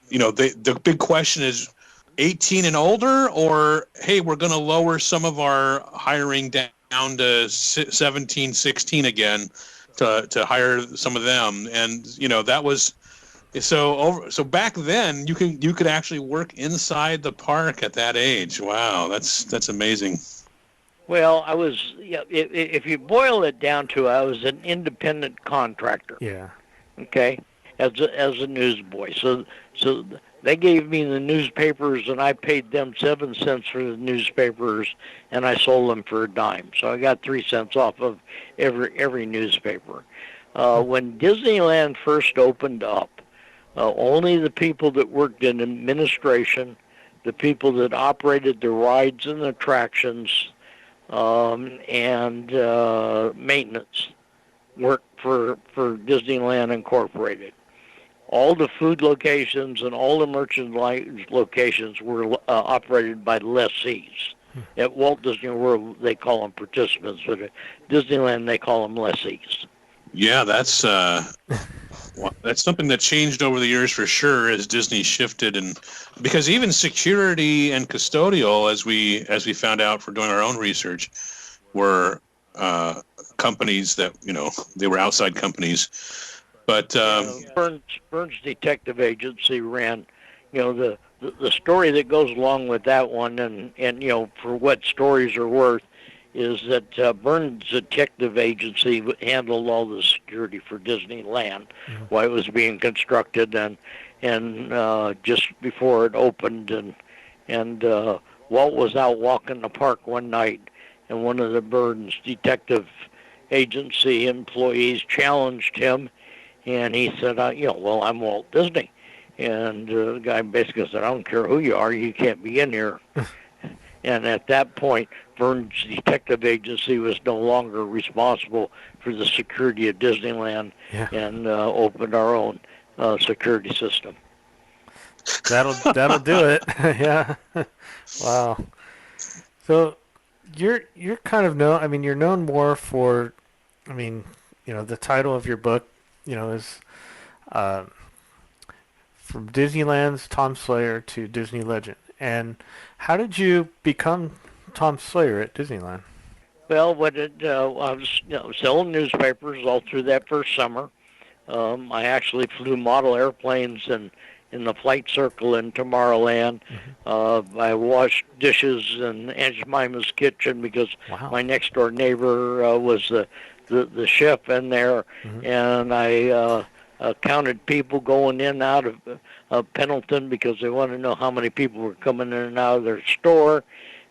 S3: the big question is 18 and older, or, hey, we're going to lower some of our hiring down to 17, 16 again to hire some of them. And, that was, so back then you could actually work inside the park at that age. Wow. That's amazing.
S4: Well, I was, if you boil it down to, I was an independent contractor.
S2: Yeah.
S4: Okay. As a newsboy. So they gave me the newspapers, and I paid them 7 cents for the newspapers, and I sold them for a dime. So I got 3 cents off of every newspaper. When Disneyland first opened up, only the people that worked in administration, the people that operated the rides and the attractions, and maintenance worked for Disneyland Incorporated. All the food locations and all the merchandise locations were operated by lessees. At Walt Disney World, they call them participants, but at Disneyland, they call them lessees.
S3: Yeah, that's something that changed over the years for sure as Disney shifted, and because even security and custodial, as we found out for doing our own research, were companies that they were outside companies. But
S4: Burns Detective Agency ran, the story that goes along with that one, and for what stories are worth, is that Burns Detective Agency handled all the security for Disneyland while it was being constructed, and just before it opened, and Walt was out walking the park one night, and one of the Burns Detective Agency employees challenged him. And he said, I'm Walt Disney. And the guy basically said, I don't care who you are, you can't be in here. And at that point, Burns Detective Agency was no longer responsible for the security of Disneyland, and opened our own security system.
S2: That'll do it. Yeah. Wow. So you're kind of known. I mean, you're known more for, the title of your book, is from Disneyland's Tom Sawyer to Disney Legend. And how did you become Tom Sawyer at Disneyland?
S4: Well, I was selling newspapers all through that first summer. I actually flew model airplanes and in the flight circle in Tomorrowland. I washed dishes in Aunt Jemima's kitchen because my next door neighbor was the chef in there, and I counted people going in and out of Pendleton because they wanted to know how many people were coming in and out of their store.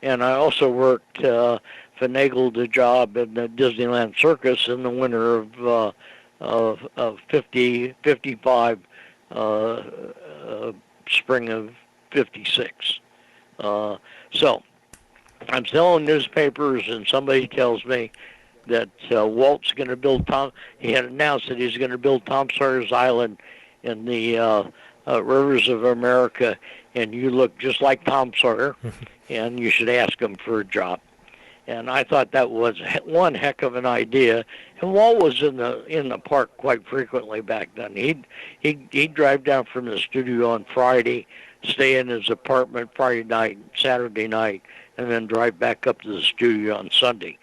S4: And I also worked, finagled a job in the Disneyland Circus in the winter of 55, spring of 56. So I'm selling newspapers, and somebody tells me that Walt's going to build he had announced that he's going to build Tom Sawyer's Island in the rivers of America, and you look just like Tom Sawyer, and you should ask him for a job. And I thought that was one heck of an idea. And Walt was in the park quite frequently back then. He'd drive down from the studio on Friday, stay in his apartment Friday night, Saturday night, and then drive back up to the studio on Sunday.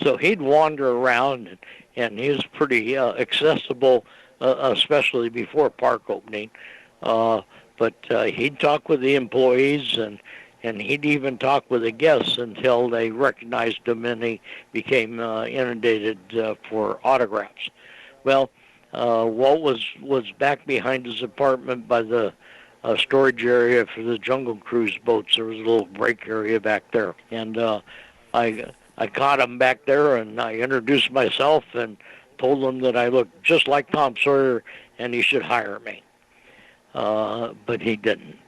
S4: So he'd wander around, and he was pretty accessible, especially before park opening. But he'd talk with the employees, and he'd even talk with the guests until they recognized him, and he became inundated for autographs. Well, Walt was back behind his apartment by the storage area for the Jungle Cruise boats. There was a little break area back there, and I caught him back there, and I introduced myself and told him that I looked just like Tom Sawyer and he should hire me. But he didn't.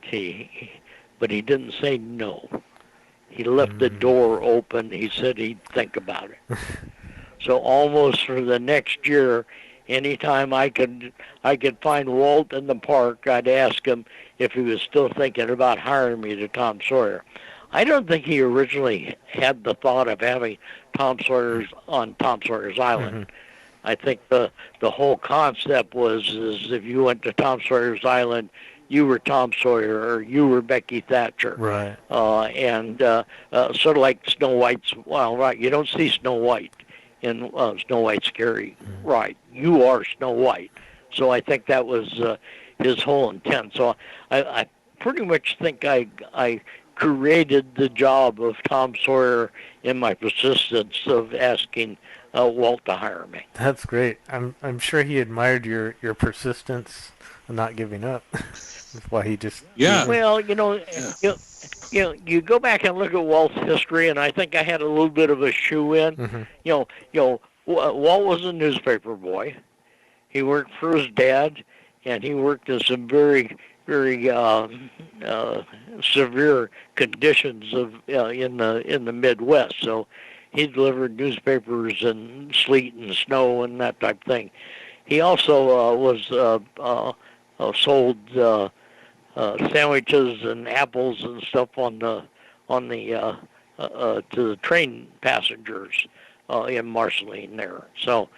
S4: But he didn't say no. He left the door open. He said he'd think about it. So almost for the next year, anytime I could find Walt in the park, I'd ask him if he was still thinking about hiring me to Tom Sawyer. I don't think he originally had the thought of having Tom Sawyer's Island. I think the whole concept was if you went to Tom Sawyer's Island, you were Tom Sawyer or you were Becky Thatcher.
S2: Right.
S4: And sort of like Snow White's, well, right, you don't see Snow White in Snow White's Scary Ride. You are Snow White. So I think that was his whole intent. So I pretty much think I created the job of Tom Sawyer in my persistence of asking Walt to hire me.
S2: That's great. I'm sure he admired your persistence and not giving up. That's why he just
S4: Well, you go back and look at Walt's history, and I think I had a little bit of a shoe in. Walt was a newspaper boy. He worked for his dad, and he worked in some very severe conditions in the Midwest. So he delivered newspapers in sleet and snow and that type of thing. He also sold sandwiches and apples and stuff to the train passengers in Marceline there. So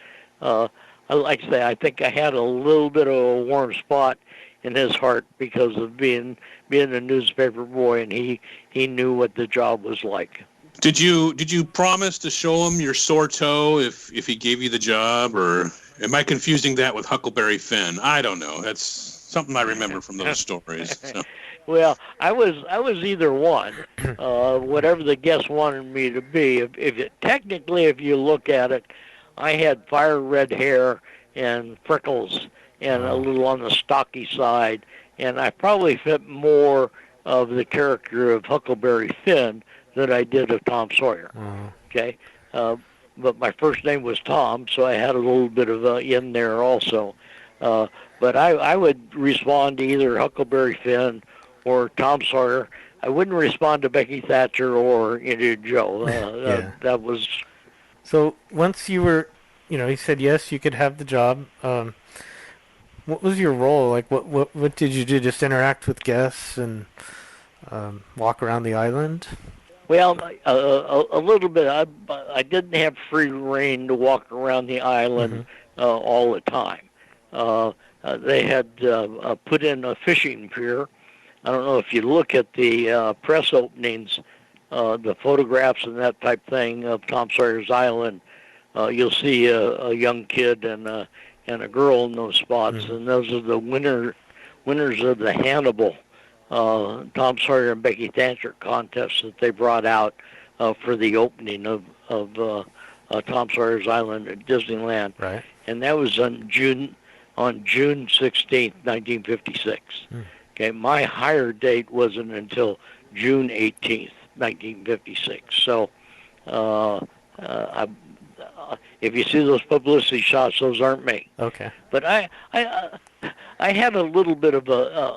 S4: like I say, I think I had a little bit of a warm spot in his heart because of being a newspaper boy, and he knew what the job was like.
S3: Did you promise to show him your sore toe if he gave you the job, or am I confusing that with Huckleberry Finn? I don't know. That's something I remember from those stories. So.
S4: Well, I was either one, whatever the guests wanted me to be. Technically, if you look at it, I had fire red hair and freckles and a little on the stocky side, and I probably fit more of the character of Huckleberry Finn than I did of Tom Sawyer. Okay, but my first name was Tom, so I had a little bit of in there also. But I would respond to either Huckleberry Finn or Tom Sawyer. I wouldn't respond to Becky Thatcher or Joe. That was.
S2: So once you were, he said yes, you could have the job. What was your role? Like, what did you do? Just interact with guests and walk around the island?
S4: Well, a little bit. I didn't have free reign to walk around the island all the time. They had put in a fishing pier. I don't know if you look at the press openings, the photographs and that type thing of Tom Sawyer's Island. You'll see a young kid and a girl in those spots, and those are the winter winners of the Hannibal Tom Sawyer and Becky Thatcher contest that they brought out for the opening of Tom Sawyer's Island at Disneyland.
S2: Right.
S4: And that was on June 16th, 1956. Okay, my hire date wasn't until June 18th, 1956. So if you see those publicity shots, those aren't me.
S2: Okay.
S4: But I had a little bit of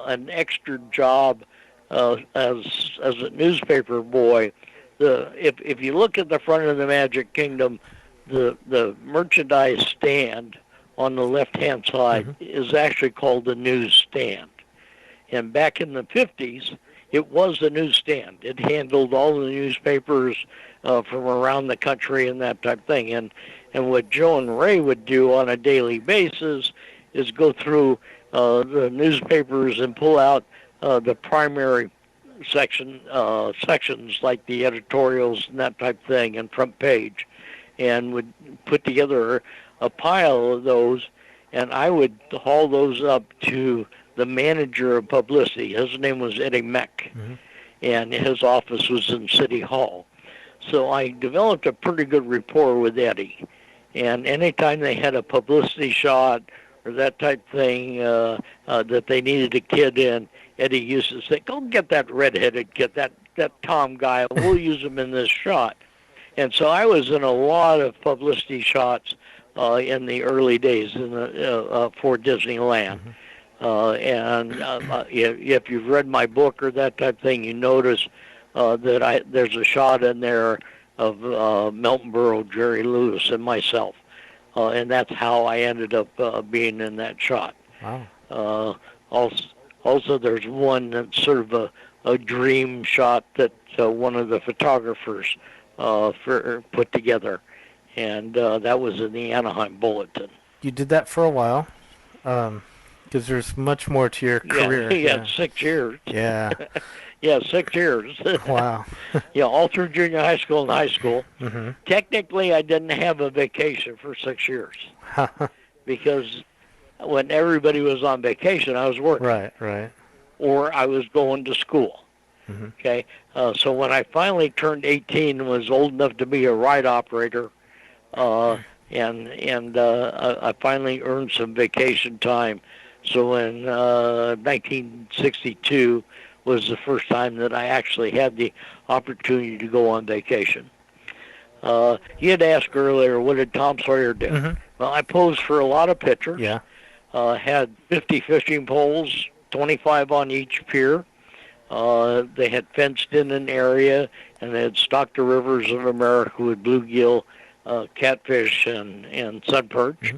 S4: an extra job as a newspaper boy. If you look at the front of the Magic Kingdom, the merchandise stand on the left-hand side is actually called the newsstand. And back in the 50s, it was the newsstand. It handled all the newspapers from around the country and that type of thing. And what Joe and Ray would do on a daily basis is go through the newspapers and pull out the primary sections like the editorials and that type of thing and front page, and would put together a pile of those, and I would haul those up to the manager of publicity. His name was Eddie Meck, and his office was in City Hall. So I developed a pretty good rapport with Eddie, and anytime they had a publicity shot or that type of thing that they needed a kid in, Eddie used to say, "Go get that redheaded kid, that Tom guy. We'll use him in this shot." And so I was in a lot of publicity shots in the early days for Disneyland. If you've read my book or that type of thing, you notice that there's a shot in there of Melton Burrow, Jerry Lewis, and myself. And that's how I ended up being in that shot.
S2: Wow.
S4: Also, there's one that's sort of a dream shot that one of the photographers put together, and that was in the Anaheim Bulletin.
S2: You did that for a while, because there's much more to your career.
S4: Yeah, 6 years.
S2: Yeah.
S4: Yeah, 6 years.
S2: Wow.
S4: Yeah, all through junior high school and high school. Technically, I didn't have a vacation for 6 years because when everybody was on vacation, I was working.
S2: Right.
S4: Or I was going to school. Okay, so when I finally turned 18 and was old enough to be a ride operator, and I finally earned some vacation time. So in 1962 was the first time that I actually had the opportunity to go on vacation. You had asked earlier, what did Tom Sawyer do? Well, I posed for a lot of pictures.
S2: Yeah.
S4: Had 50 fishing poles, 25 on each pier. They had fenced in an area, and they had stocked the rivers of America with bluegill, catfish, and sun perch.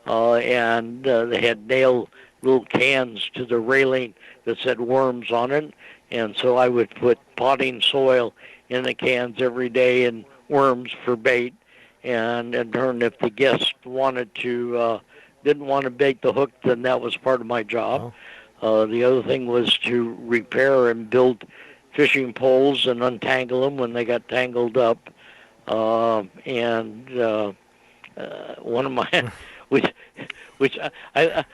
S4: And they had nailed little cans to the railing that said worms on it. And so I would put potting soil in the cans every day and worms for bait. And in turn, if the guest wanted to, didn't want to bait the hook, then that was part of my job. The other thing was to repair and build fishing poles and untangle them when they got tangled up. One of my, which I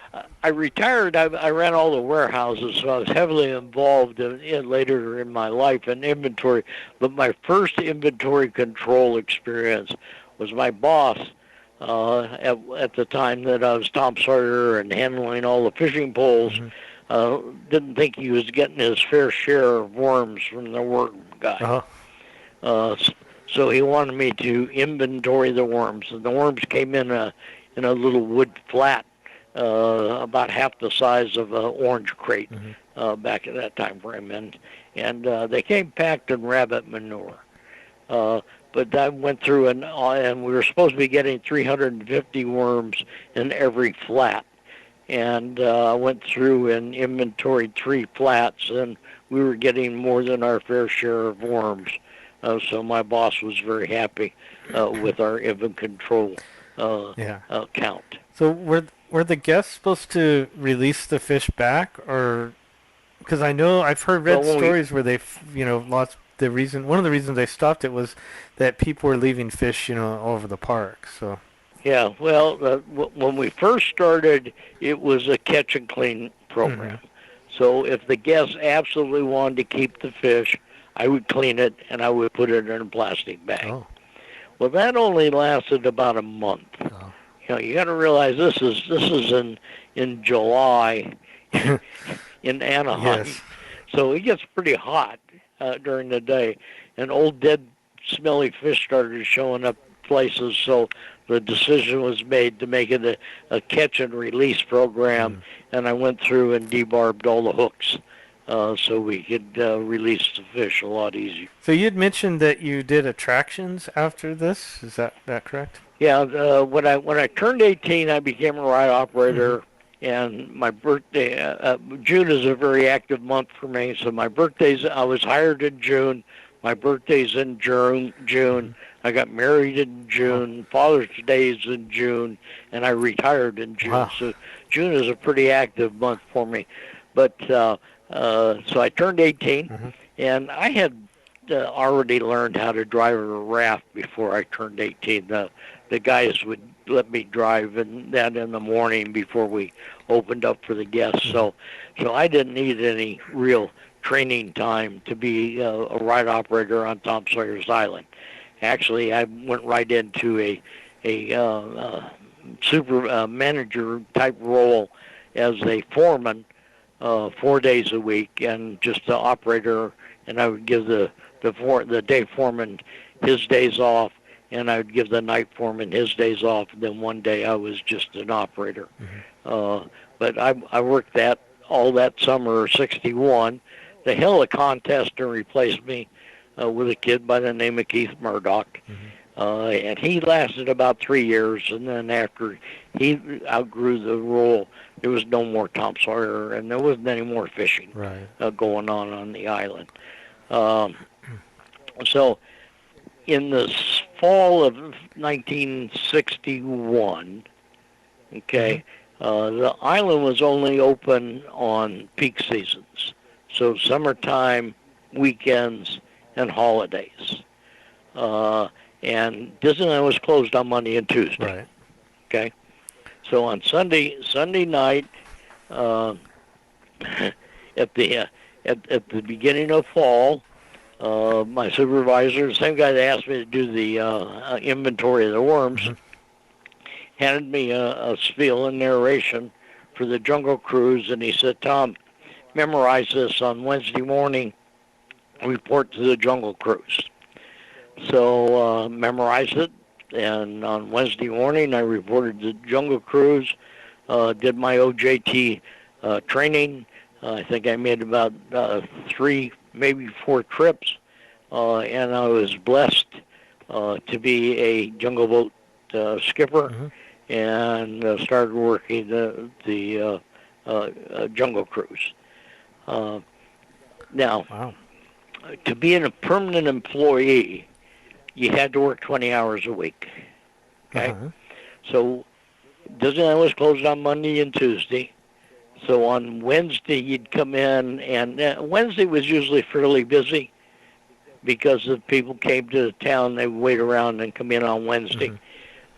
S4: retired. I ran all the warehouses, so I was heavily involved in later in my life in inventory. But my first inventory control experience was my boss. At the time that I was Tom Sawyer and handling all the fishing poles, didn't think he was getting his fair share of worms from the worm guy. So he wanted me to inventory the worms, and the worms came in a little wood flat, about half the size of an orange crate back at that time frame, and they came packed in rabbit manure. But I went through and we were supposed to be getting 350 worms in every flat. And I went through and inventoried 3 flats, and we were getting more than our fair share of worms. So my boss was very happy with our inventory control count.
S2: So were the guests supposed to release the fish back, or because I know I've read stories where they lost. One of the reasons they stopped it was that people were leaving fish, all over the park. So.
S4: Yeah, well, when we first started, it was a catch and clean program. So if the guests absolutely wanted to keep the fish, I would clean it and I would put it in a plastic bag.
S2: Oh.
S4: Well, that only lasted about a month.
S2: Oh.
S4: You know, you got to realize this is in July in Anaheim,
S2: Yes.
S4: so it gets pretty hot during the day, and old dead smelly fish started showing up places. So the decision was made to make it a catch and release program, and I went through and debarbed all the hooks so we could release the fish a lot easier.
S2: So you'd mentioned that you did attractions after this. Is that correct?
S4: Yeah, when I turned 18, I became a ride operator, and my birthday, June is a very active month for me. So my birthday's, I was hired in June. My birthday's in June. I got married in June. Father's Day is in June, and I retired in June.
S2: Wow.
S4: So June is a pretty active month for me. But so I turned 18, and I had already learned how to drive a raft before I turned 18. The guys would let me drive that in the morning before we opened up for the guests. So I didn't need any real training time to be a ride operator on Tom Sawyer's Island. Actually, I went right into a super manager type role as a foreman 4 days a week, and just the operator, and I would give the day foreman his days off, and I would give the night foreman his days off, and then one day I was just an operator. But I worked all that summer of '61. They held a contest and replaced me with a kid by the name of Keith Murdoch. And he lasted about 3 years, and then after he outgrew the role, there was no more Tom Sawyer, and there wasn't any more fishing going on the island. So in the fall of 1961, the island was only open on peak seasons, so summertime, weekends, and holidays. And Disneyland was closed on Monday and Tuesday.
S2: Right.
S4: Okay. So on Sunday night, at the beginning of fall, my supervisor, the same guy that asked me to do the inventory of the worms, handed me a spiel and narration for the Jungle Cruise, and he said, "Tom, memorize this on Wednesday morning. Report to the Jungle Cruise." So memorized it, and on Wednesday morning I reported to Jungle Cruise, did my OJT training. I think I made about 3, maybe 4 trips, and I was blessed to be a Jungle Boat skipper, and started working the Jungle Cruise. Now, to be a permanent employee, you had to work 20 hours a week. Okay? So Disneyland was closed on Monday and Tuesday. So on Wednesday, you'd come in, and Wednesday was usually fairly busy because if people came to the town, they would wait around and come in on Wednesday.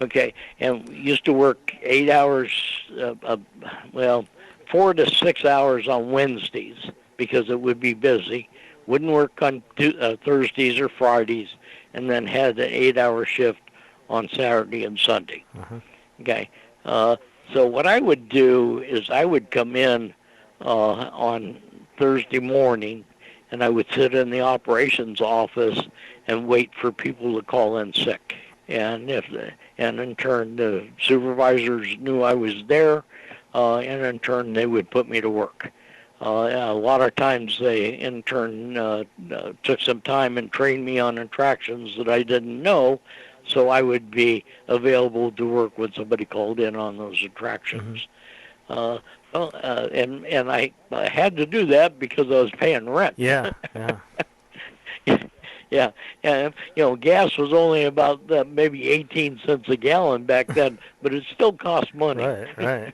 S4: Okay, and we used to work 8 hours, 4 to 6 hours on Wednesdays because it would be busy. Wouldn't work on Thursdays or Fridays, and then had an 8-hour shift on Saturday and Sunday. Okay, so what I would do is I would come in on Thursday morning, and I would sit in the operations office and wait for people to call in sick. And in turn, the supervisors knew I was there, and in turn, they would put me to work. A lot of times they, in turn, took some time and trained me on attractions that I didn't know, so I would be available to work when somebody called in on those attractions. And I had to do that because I was paying rent.
S2: Yeah.
S4: Yeah, and gas was only about maybe 18 cents a gallon back then, but it still cost money.
S2: Right.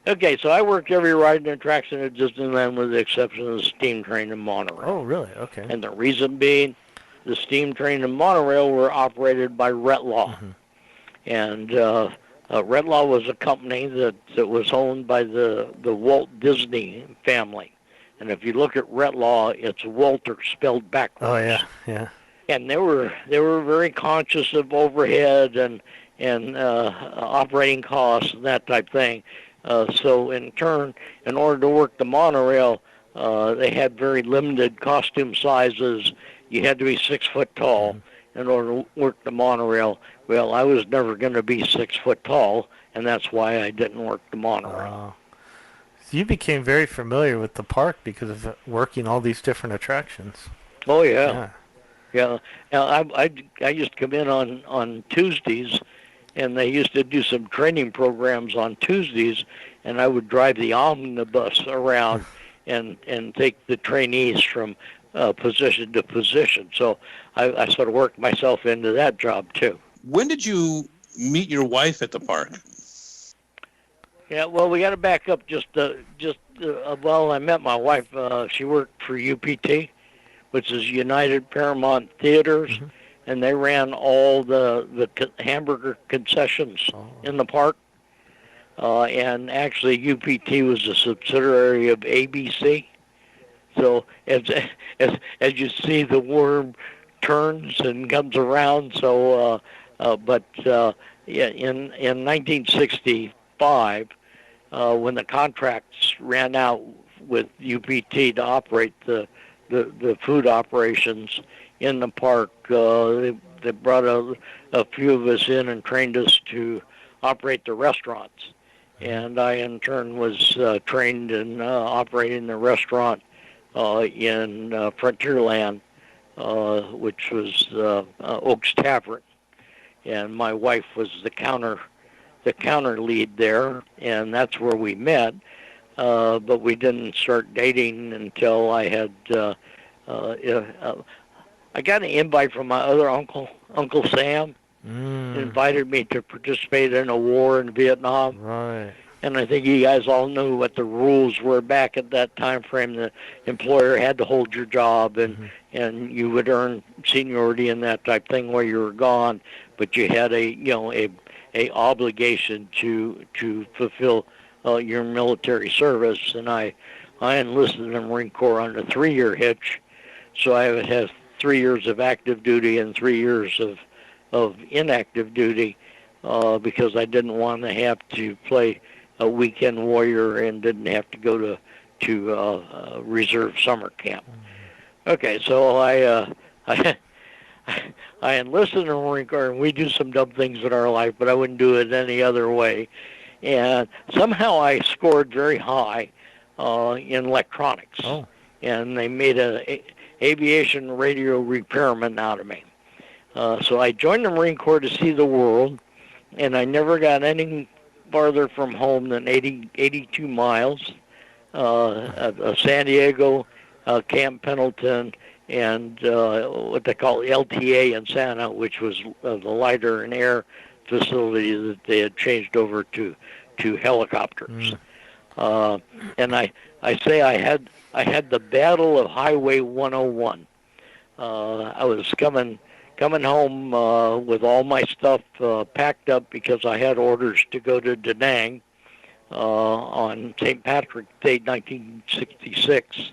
S4: Okay, so I worked every ride and attraction at Disneyland with the exception of the steam train and monorail.
S2: Oh, really? Okay.
S4: And the reason being, the steam train and monorail were operated by Retlaw. And Redlaw was a company that was owned by the Walt Disney family. And if you look at Redlaw, it's Walter spelled backwards.
S2: Oh, yeah, yeah.
S4: And they were very conscious of overhead and operating costs and that type thing. So in turn, in order to work the monorail, they had very limited costume sizes. You had to be 6 foot tall in order to work the monorail. Well, I was never going to be 6 foot tall, and that's why I didn't work the monorail.
S2: So you became very familiar with the park because of working all these different attractions.
S4: Oh, yeah. Yeah. Now, I used to come in on Tuesdays, and they used to do some training programs on Tuesdays, and I would drive the omnibus around and take the trainees from position to position. So I sort of worked myself into that job, too.
S3: When did you meet your wife at the park?
S4: Yeah, well, we got to back up well, I met my wife. She worked for UPT, which is United Paramount Theaters, and they ran all the hamburger concessions in the park. And actually, UPT was a subsidiary of ABC. So as you see, the worm turns and comes around. So, in 1965, when the contracts ran out with UPT to operate the food operations in the park, they brought a few of us in and trained us to operate the restaurants. And I, in turn, was trained in operating the restaurant in Frontierland, which was Oaks Tavern. And my wife was the counter lead there, and that's where we met. But we didn't start dating until I had I got an invite from my other uncle, Uncle Sam. Invited me to participate in a war in Vietnam.
S2: Right.
S4: And I think you guys all knew what the rules were back at that time frame. The employer had to hold your job, and you would earn seniority and that type thing while you were gone, but you had a obligation to fulfill your military service. And I enlisted in the Marine Corps on a 3-year hitch, so I would have 3 years of active duty and 3 years of inactive duty, because I didn't want to have to play a weekend warrior and didn't have to go to reserve summer camp. Okay, so I enlisted in the Marine Corps, and we do some dumb things in our life, but I wouldn't do it any other way. And somehow I scored very high in electronics, and they made a aviation radio repairman out of me. So I joined the Marine Corps to see the world, and I never got any farther from home than 82 miles, San Diego, Camp Pendleton, and what they call LTA in Santa, which was the lighter and air facility that they had changed over to helicopters. And I say I had the Battle of Highway 101. I was coming home with all my stuff packed up because I had orders to go to Da Nang on St. Patrick's Day, 1966.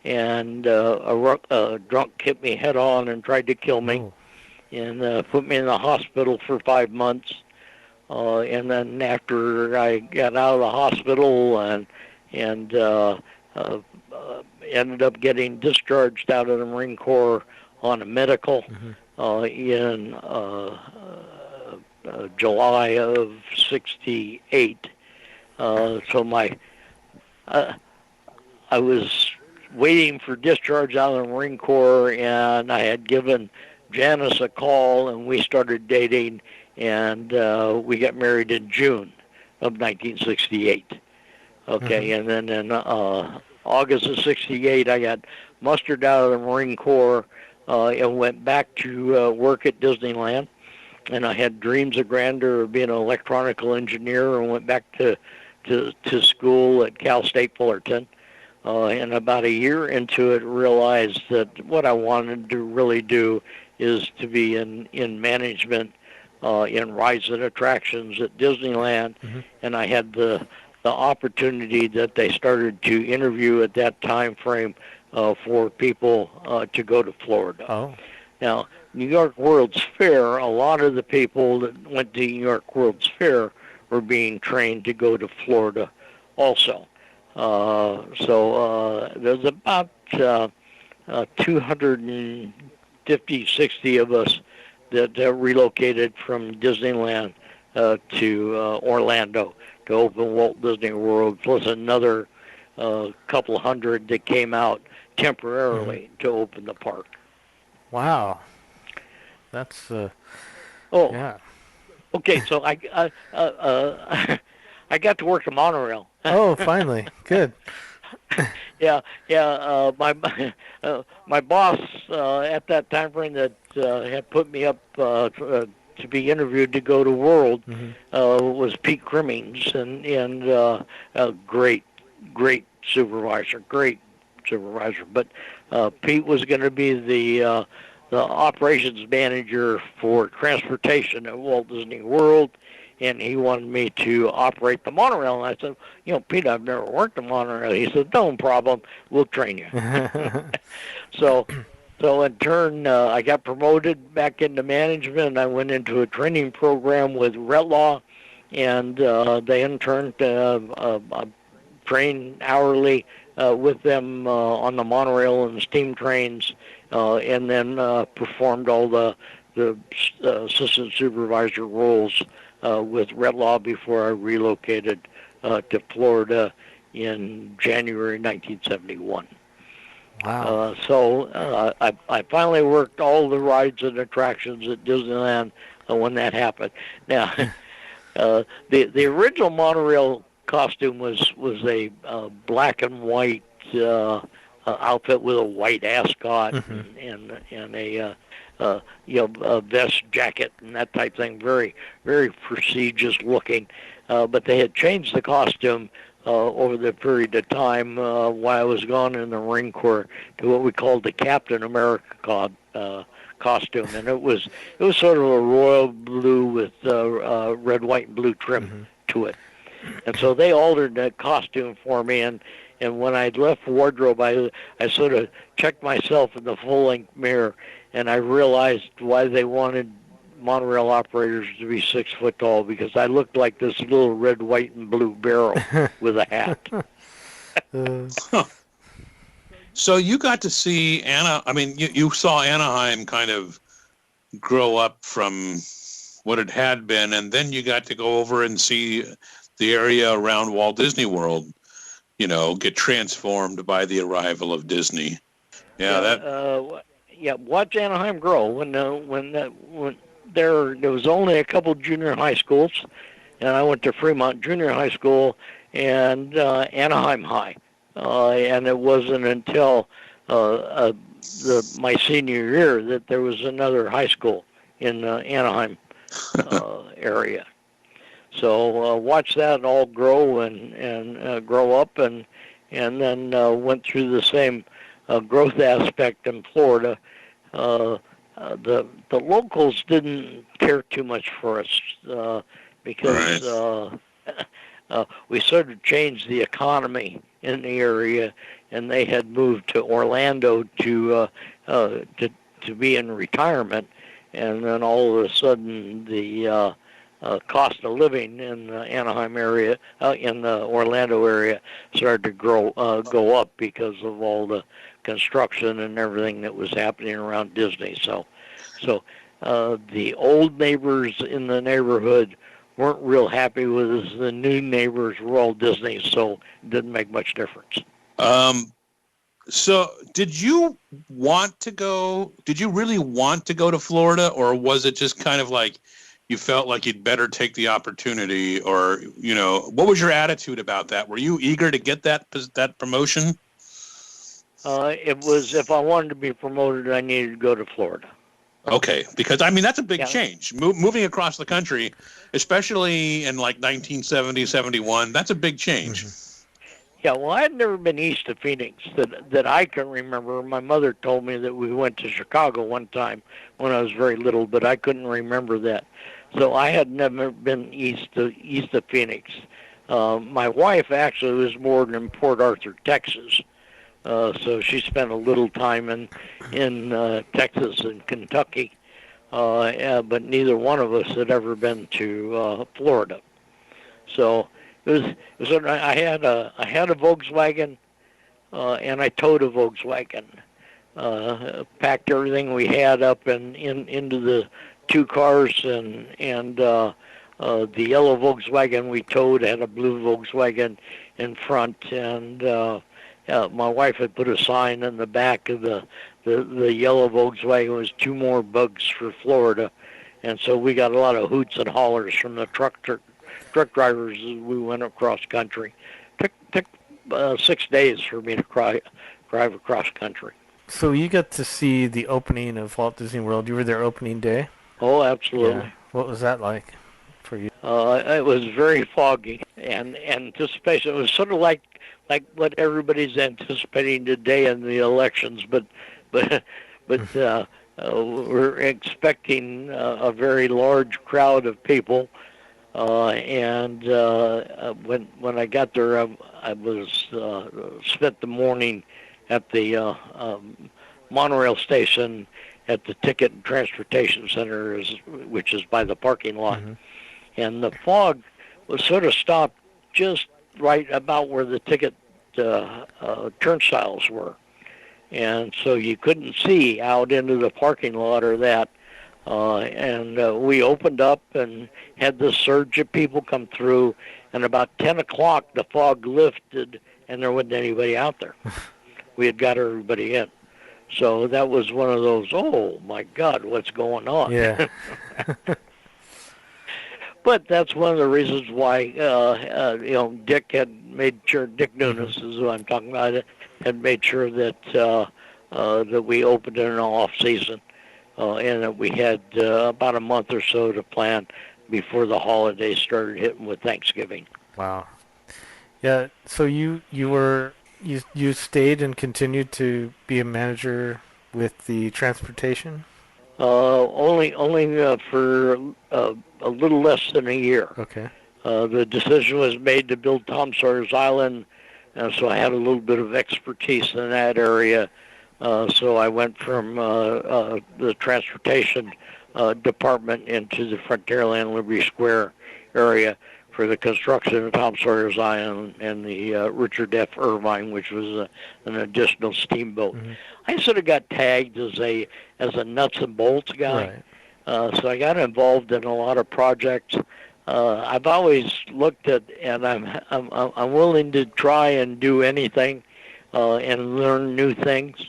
S4: And a drunk hit me head on and tried to kill me, and put me in the hospital for 5 months. And then after I got out of the hospital and ended up getting discharged out of the Marine Corps on a medical in July of '68. So I was waiting for discharge out of the Marine Corps, and I had given Janice a call, and we started dating, and we got married in June of 1968. Okay, and then in August of '68, I got mustered out of the Marine Corps and went back to work at Disneyland. And I had dreams of grandeur of being an electronical engineer, and went back to school at Cal State Fullerton. And about a year into it, realized that what I wanted to really do is to be in management in rides and attractions at Disneyland, and I had the opportunity that they started to interview at that time frame for people to go to Florida.
S2: Oh.
S4: Now, New York World's Fair, a lot of the people that went to New York World's Fair were being trained to go to Florida also. So there's about 250, 60 of us that relocated from Disneyland to Orlando to open Walt Disney World, plus another couple hundred that came out temporarily to open the park.
S2: Wow. That's
S4: Oh,
S2: yeah.
S4: Okay, so I I got to work the monorail.
S2: Oh, finally. Good.
S4: Yeah. My boss at that time frame that had put me up to be interviewed to go to World was Pete Crimmings, and a great supervisor, But Pete was going to be the operations manager for transportation at Walt Disney World, and he wanted me to operate the monorail. And I said, Pete, I've never worked the monorail. He said, no problem, we'll train you. So in turn, I got promoted back into management. I went into a training program with Retlaw, and they in turn trained hourly with them on the monorail and steam trains, and then performed all the assistant supervisor roles with Retlaw before I relocated to Florida in January 1971.
S2: Wow.
S4: So I finally worked all the rides and attractions at Disneyland when that happened. Now, the original monorail costume was a black and white outfit with a white ascot and a vest, jacket, and that type of thing. Very, very prestigious looking. But they had changed the costume over the period of time while I was gone in the Marine Corps to what we called the Captain America costume, and it was sort of a royal blue with red, white, and blue trim to it. And so they altered that costume for me, and when I left wardrobe, I sort of checked myself in the full-length mirror, and I realized why they wanted monorail operators to be 6 foot tall, because I looked like this little red, white, and blue barrel with a hat.
S3: So you got to see you saw Anaheim kind of grow up from what it had been, and then you got to go over and see the area around Walt Disney World, get transformed by the arrival of Disney.
S4: Watch Anaheim grow. When there was only a couple junior high schools, and I went to Fremont Junior High School and Anaheim High, and it wasn't until my senior year that there was another high school in Anaheim area. So watch that all grow and grow up, and then went through the same growth aspect in Florida. The locals didn't care too much for us because we sort of changed the economy in the area, and they had moved to Orlando to be in retirement, and then all of a sudden the cost of living in the Anaheim area, in the Orlando area, started to go up because of all the construction and everything that was happening around Disney. So the old neighbors in the neighborhood weren't real happy with us. The new neighbors were all Disney, so it didn't make much difference.
S3: So did you want to go? Did you really want to go to Florida, or was it just kind of like you felt like you'd better take the opportunity, or what was your attitude about that? Were you eager to get that promotion?
S4: It was, if I wanted to be promoted, I needed to go to Florida.
S3: Okay, because that's a big change. Moving across the country, especially in like 1970, 71, that's a big change.
S4: Yeah, well, I had never been east of Phoenix that I can remember. My mother told me that we went to Chicago one time when I was very little, but I couldn't remember that. So I had never been east of Phoenix. My wife actually was born in Port Arthur, Texas. So she spent a little time in Texas and Kentucky, but neither one of us had ever been to Florida. So it was I had a Volkswagen, and I towed a Volkswagen. Packed everything we had up into the two cars, and the yellow Volkswagen we towed had a blue Volkswagen in front, and my wife had put a sign in the back of the yellow Volkswagen was 2 more bugs for Florida, and so we got a lot of hoots and hollers from the truck drivers as we went across country. Took 6 days for me to drive across country.
S2: So you got to see the opening of Walt Disney World. You were there opening day?
S4: Oh, absolutely.
S2: Yeah. What was that like for you?
S4: It was very foggy, and anticipation. It was sort of like what everybody's anticipating today in the elections, but we're expecting a very large crowd of people. And when I got there, I was spent the morning at the monorail station at the Ticket and Transportation Center, which is by the parking lot. Mm-hmm. And the fog was sort of stopped just right about where the ticket turnstiles were. And so you couldn't see out into the parking lot or that. And we opened up and had this surge of people come through. And about 10 o'clock, the fog lifted, and there wasn't anybody out there. We had got everybody in. So that was one of those, oh, my God, what's going on?
S2: Yeah.
S4: But that's one of the reasons why, Dick had made sure, Dick Nunes is who I'm talking about, had made sure that that we opened in an off-season. And that we had about a month or so to plan before the holidays started hitting with Thanksgiving.
S2: Wow. Yeah. So you stayed and continued to be a manager with the transportation?
S4: Only for a little less than a year.
S2: Okay.
S4: The decision was made to build Tom Sawyer's Island, and so I had a little bit of expertise in that area. So I went from the transportation department into the Frontierland Liberty Square area for the construction of Tom Sawyer's Island and the Richard F. Irvine, which was an additional steamboat. Mm-hmm. I sort of got tagged as a nuts and bolts guy. Right. So I got involved in a lot of projects. I've always looked at, and I'm willing to try and do anything and learn new things.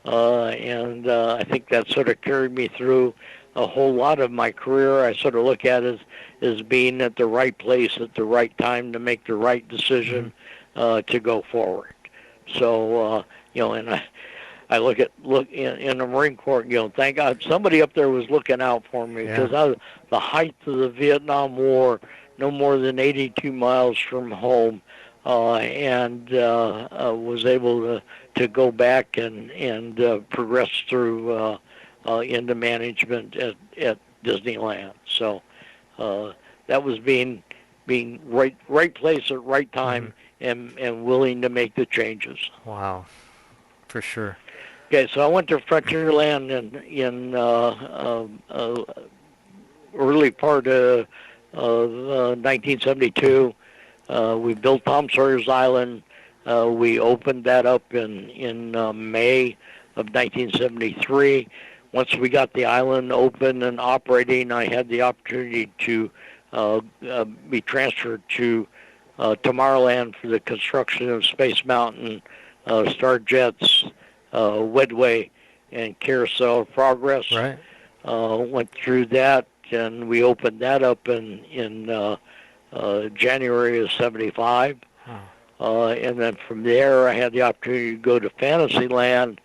S4: And I think that sort of carried me through a whole lot of my career. I sort of look at it as being at the right place at the right time to make the right decision to go forward. So, and I look in the Marine Corps, thank God somebody up there was looking out for me, because I was the height of the Vietnam War, no more than 82 miles from home, and was able to go back and progress through into management at Disneyland. So that was being right place at right time, and willing to make the changes.
S2: Wow, for sure.
S4: Okay, so I went to Frontierland in early part of 1972. We built Tom Sawyer's Island. We opened that up in May of 1973. Once we got the island open and operating, I had the opportunity to be transferred to Tomorrowland for the construction of Space Mountain, Star Jets, Wedway, and Carousel of Progress.
S2: Right.
S4: Went through that, and we opened that up in January of 75. And then from there, I had the opportunity to go to Fantasyland,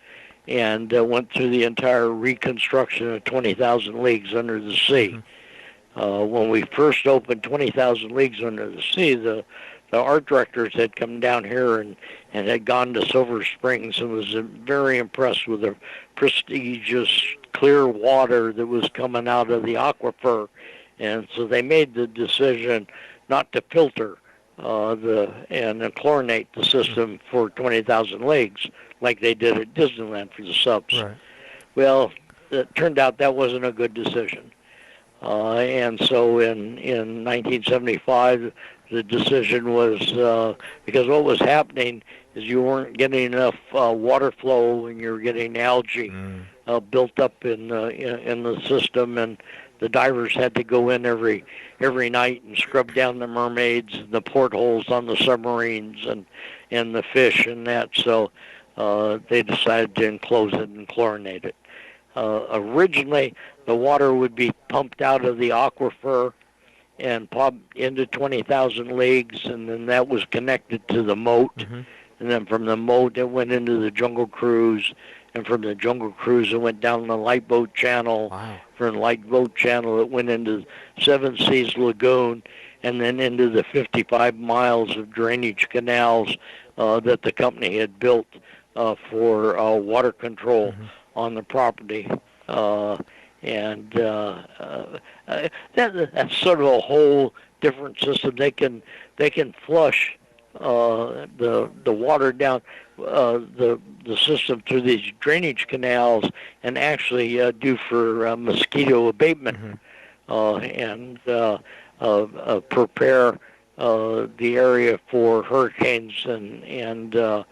S4: and went through the entire reconstruction of 20,000 Leagues Under the Sea. When we first opened 20,000 Leagues Under the Sea, the art directors had come down here and had gone to Silver Springs and was very impressed with the prestigious clear water that was coming out of the aquifer And so they made the decision not to filter and chlorinate the system for 20,000 leagues like they did at Disneyland for the subs.
S2: Right.
S4: Well, it turned out that wasn't a good decision. And so in 1975, the decision was, because what was happening is you weren't getting enough water flow, and you were getting algae built up in the system, and the divers had to go in every night and scrub down the mermaids and the portholes on the submarines and the fish and that. So they decided to enclose it and chlorinate it. Originally, the water would be pumped out of the aquifer and pumped into 20,000 leagues, and then that was connected to the moat.
S2: Mm-hmm.
S4: And then from the moat, it went into the Jungle Cruise, and from the Jungle Cruise, it went down the Lightboat Channel.
S2: Wow.
S4: From the Lightboat Channel, it went into Seven Seas Lagoon, and then into the 55 miles of drainage canals that the company had built for water control on the property. That's sort of a whole different system. They can flush the water down the system through these drainage canals and actually do for mosquito abatement and prepare the area for hurricanes and to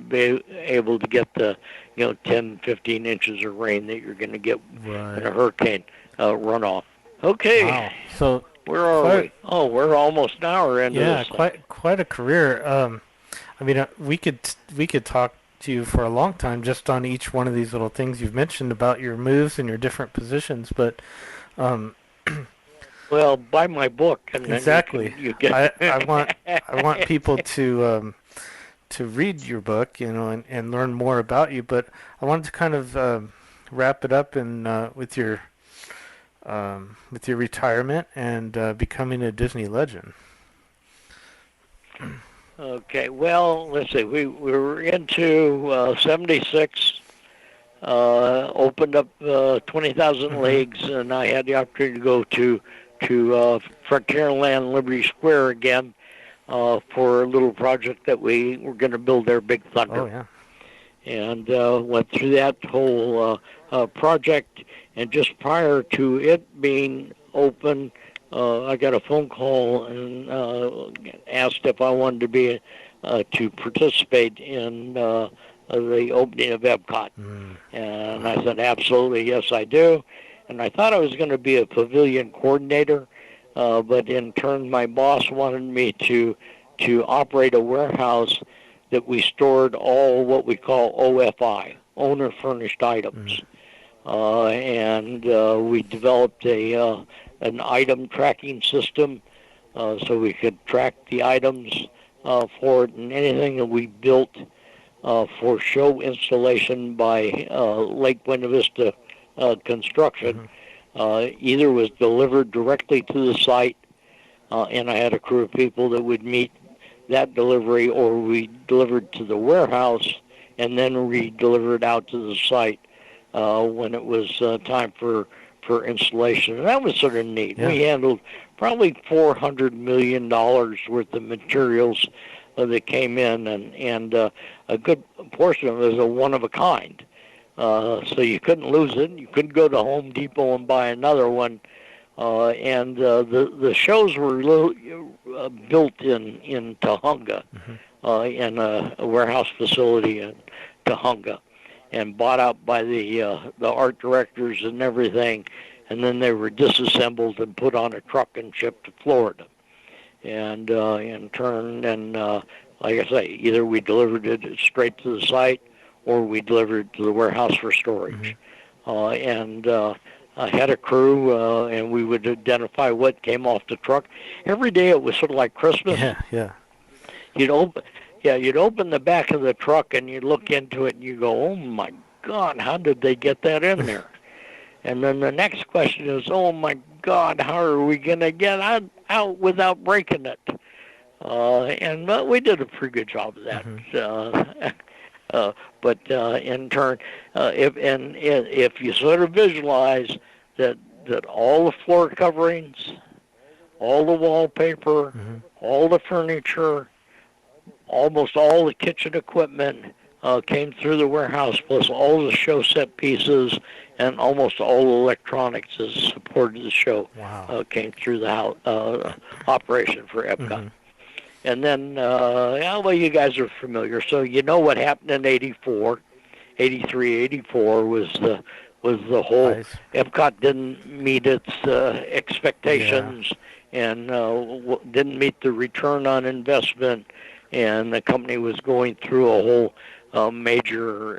S4: be able to get the 10, 15 inches of rain that you're going to get in a hurricane runoff. Okay.
S2: Wow. So
S4: where are we? Oh, we're almost an hour into this.
S2: Yeah, quite a career. I mean, we could talk to you for a long time just on each one of these little things you've mentioned about your moves and your different positions, but
S4: well, buy my book and
S2: exactly.
S4: Then you get
S2: I want people to read your book, and learn more about you. But I wanted to kind of wrap it up with your retirement and becoming a Disney legend.
S4: Okay, well, let's see. We were into 76, opened up 20,000 leagues, and I had the opportunity to go to Frontierland Liberty Square again for a little project that we were going to build their Big Thunder.
S2: Oh, yeah. And
S4: went through that whole project, and just prior to it being open, I got a phone call and asked if I wanted to be to participate in the opening of Epcot. And I said, absolutely, yes, I do. And I thought I was going to be a pavilion coordinator, but in turn, my boss wanted me to operate a warehouse that we stored all what we call OFI, owner-furnished items. And we developed an item tracking system so we could track the items for it, and anything that we built for show installation by Lake Buena Vista Construction either was delivered directly to the site, and I had a crew of people that would meet that delivery, or we delivered to the warehouse and then we delivered out to the site when it was time for installation. And that was sort of neat. Yeah. We handled probably $400 million worth of materials that came in, and a good portion of it was a one-of-a-kind. So you couldn't lose it. You couldn't go to Home Depot and buy another one. And the shows were built in Tahunga, in a warehouse facility in Tahunga, and bought out by the art directors and everything, and then they were disassembled and put on a truck and shipped to Florida. And in turn, and like I say, either we delivered it straight to the site or we delivered it to the warehouse for storage. And I had a crew, and we would identify what came off the truck. Every day it was sort of like Christmas.
S2: Yeah.
S4: You'd open the back of the truck and you'd look into it and you go, oh my God, how did they get that in there? And then the next question is, oh my God, how are we going to get out without breaking it? And we did a pretty good job of that. But in turn, if you sort of visualize that that all the floor coverings, all the wallpaper, all the furniture, almost all the kitchen equipment came through the warehouse, plus all the show set pieces and almost all the electronics that supported the show came through the house, operation for Epcot. And then, well, you guys are familiar, so you know what happened in 83, 84 was the whole Epcot didn't meet its expectations and didn't meet the return on investment, and the company was going through a whole major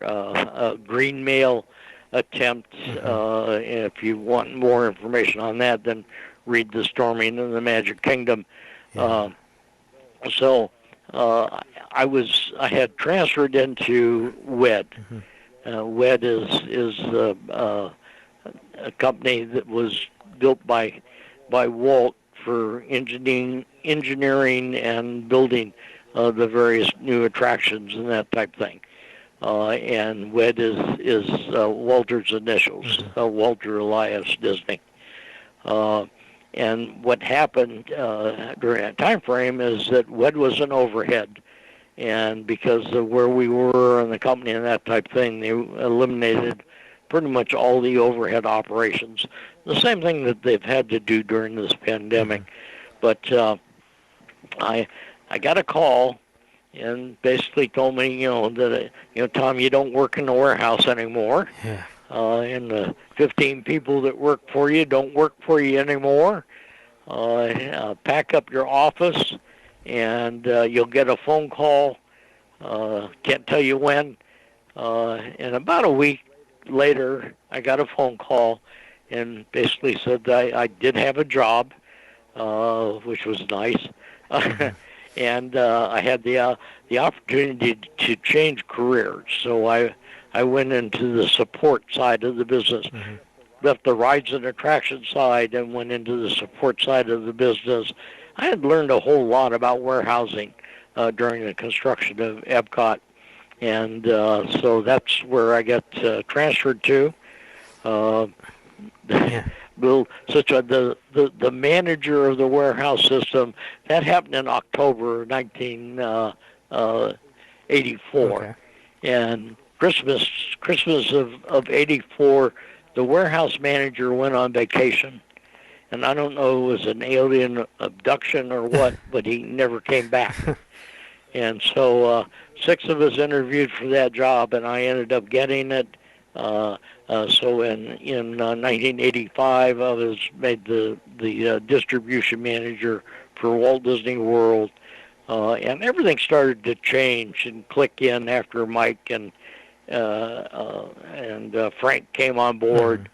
S4: green mail attempt. If you want more information on that, then read The Storming of the Magic Kingdom. So I had transferred into WED. WED is a company that was built by Walt for engineering and building the various new attractions and that type thing. And WED is Walter's initials, Walter Elias Disney. And what happened during that time frame is that WED was an overhead, and because of where we were and the company and that type thing, they eliminated pretty much all the overhead operations. The same thing that they've had to do during this pandemic. But I got a call and basically told me, that Tom, you don't work in the warehouse anymore. And the 15 people that work for you don't work for you anymore. Pack up your office, and you'll get a phone call. Can't tell you when. And about a week later, I got a phone call and basically said that I did have a job, which was nice. And I had the opportunity to change careers. So I went into the support side of the business, left the rides and attraction side and went into the support side of the business. I had learned a whole lot about warehousing during the construction of Epcot, and so that's where I got transferred to. The manager of the warehouse system, that happened in October 1984. And Christmas of 84, the warehouse manager went on vacation, and I don't know if it was an alien abduction or what, but he never came back. And so 6 of us interviewed for that job, and I ended up getting it. So in 1985, I was made the distribution manager for Walt Disney World, and everything started to change and click in after Mike and Frank came on board,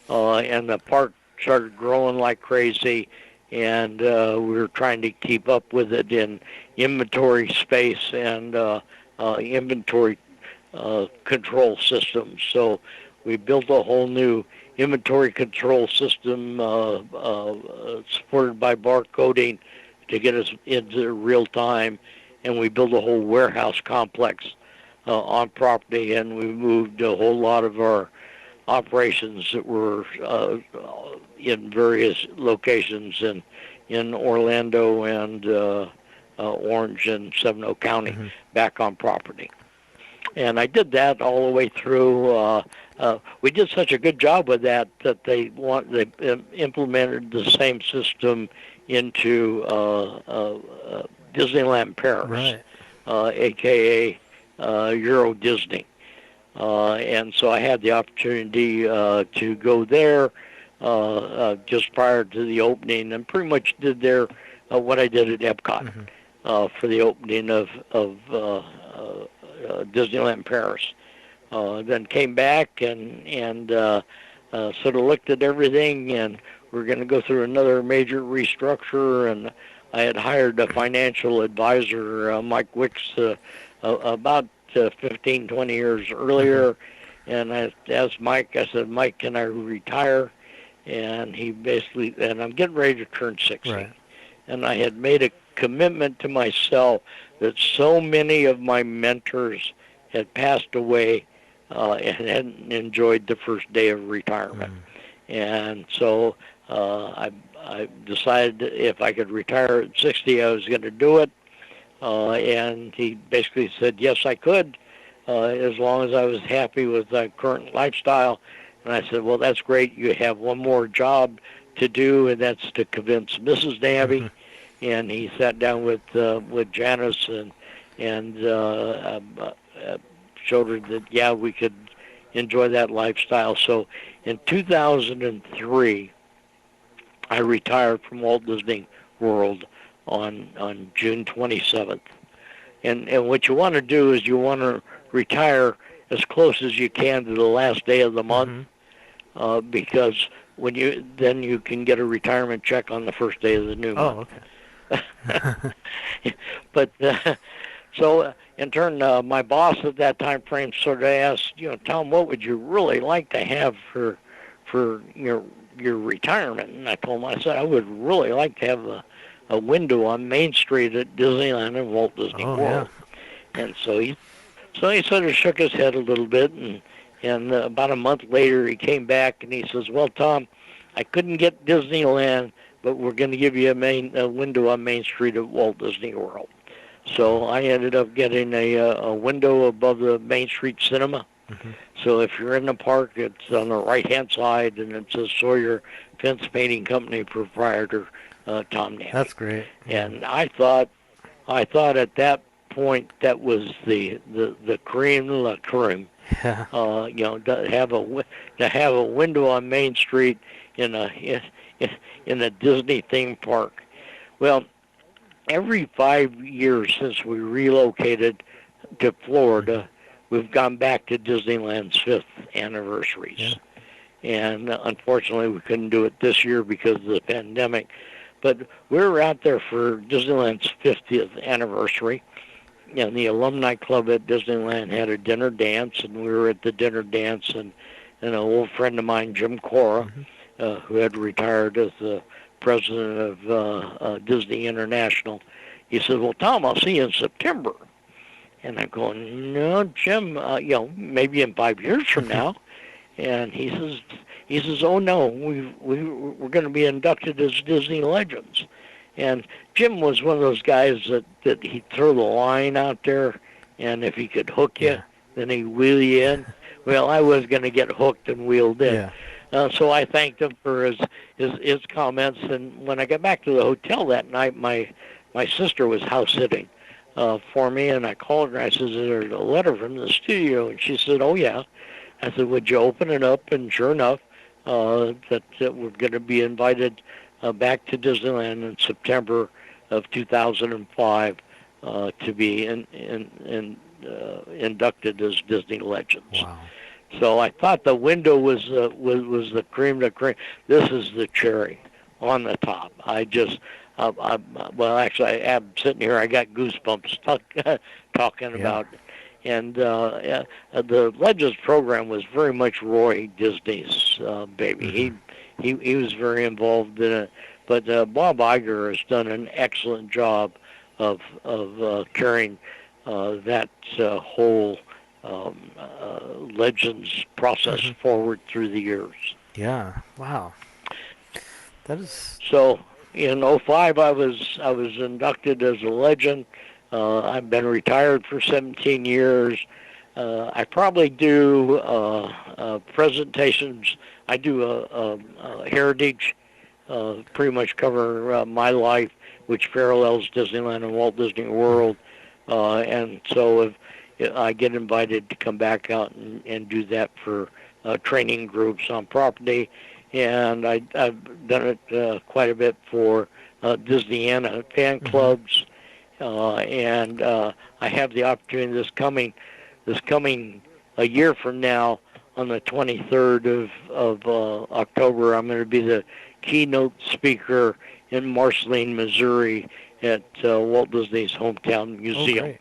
S4: and the park started growing like crazy, and we were trying to keep up with it in inventory space and inventory control systems. So we built a whole new inventory control system supported by barcoding to get us into real time, and we built a whole warehouse complex on property, and we moved a whole lot of our operations that were in various locations in Orlando and Orange and Seminole County back on property. And I did that all the way through. We did such a good job with that they implemented the same system into Disneyland Paris, a.k.a. Euro Disney. And so I had the opportunity to go there just prior to the opening, and pretty much did there what I did at Epcot for the opening of Disneyland Paris. Then came back and sort of looked at everything, and we're going to go through another major restructure, and I had hired a financial advisor, Mike Wicks, about 15, 20 years earlier, and I asked Mike, I said, Mike, can I retire? And he basically, and I'm getting ready to turn 60. And I had made a commitment to myself that so many of my mentors had passed away and hadn't enjoyed the first day of retirement. And so I decided if I could retire at 60, I was going to do it. And he basically said, yes, I could, as long as I was happy with the current lifestyle. And I said, well, that's great. You have one more job to do, and that's to convince Mrs. Nabbe. And he sat down with Janice and showed her that, yeah, we could enjoy that lifestyle. So in 2003, I retired from Walt Disney World on June 27th. And what you want to do is you want to retire as close as you can to the last day of the month, because then you can get a retirement check on the first day of the new month.
S2: Okay.
S4: But so in turn, my boss at that time frame sort of asked, Tom, what would you really like to have for your retirement? And I told him, I said, I would really like to have a window on Main Street at Disneyland and Walt Disney World. Yeah. And so he sort of shook his head a little bit, and about a month later he came back and he says, well, Tom, I couldn't get Disneyland, but we're going to give you a window on Main Street at Walt Disney World. So I ended up getting a window above the Main Street Cinema. So if you're in the park, it's on the right-hand side, and it says Sawyer Fence Painting Company Proprietor Tom Nabbe.
S2: That's great.
S4: And I thought at that point that was the cream de la creme.
S2: Yeah.
S4: To have a window on Main Street in a Disney theme park. Well, every 5 years since we relocated to Florida, we've gone back to Disneyland's 5th anniversaries. Yeah. And unfortunately, we couldn't do it this year because of the pandemic. But we were out there for Disneyland's 50th anniversary. And the alumni club at Disneyland had a dinner dance, and we were at the dinner dance, and an old friend of mine, Jim Cora, who had retired as the president of Disney International, he said, well, Tom, I'll see you in September. And I'm going, no, Jim, maybe in 5 years from now. And he says, oh no, we're going to be inducted as Disney Legends. And Jim was one of those guys that he'd throw the line out there, and if he could hook you, then he'd wheel you in. Well, I was going to get hooked and wheeled in. Yeah. So I thanked him for his comments. And when I got back to the hotel that night, my sister was house sitting for me, and I called her. I said, is there a letter from the studio? And she said, oh, yeah. I said, would you open it up? And sure enough, that we're going to be invited back to Disneyland in September of 2005 to be inducted as Disney Legends.
S2: Wow.
S4: So I thought the window was the cream de cream. This is the cherry on the top. Actually, I'm sitting here. I got goosebumps talking about it. And the Legends program was very much Roy Disney's baby. He was very involved in it. But Bob Iger has done an excellent job of carrying that whole Legends process forward through the years.
S2: Yeah. Wow. That is.
S4: So in 2005, I was inducted as a legend. I've been retired for 17 years. I probably do presentations. I do a heritage, pretty much cover my life, which parallels Disneyland and Walt Disney World. And so if I get invited to come back out and do that for training groups on property. And I've done it quite a bit for Disneyana fan clubs. And I have the opportunity this coming a year from now, on the 23rd of October, I'm going to be the keynote speaker in Marceline, Missouri, at Walt Disney's Hometown Museum.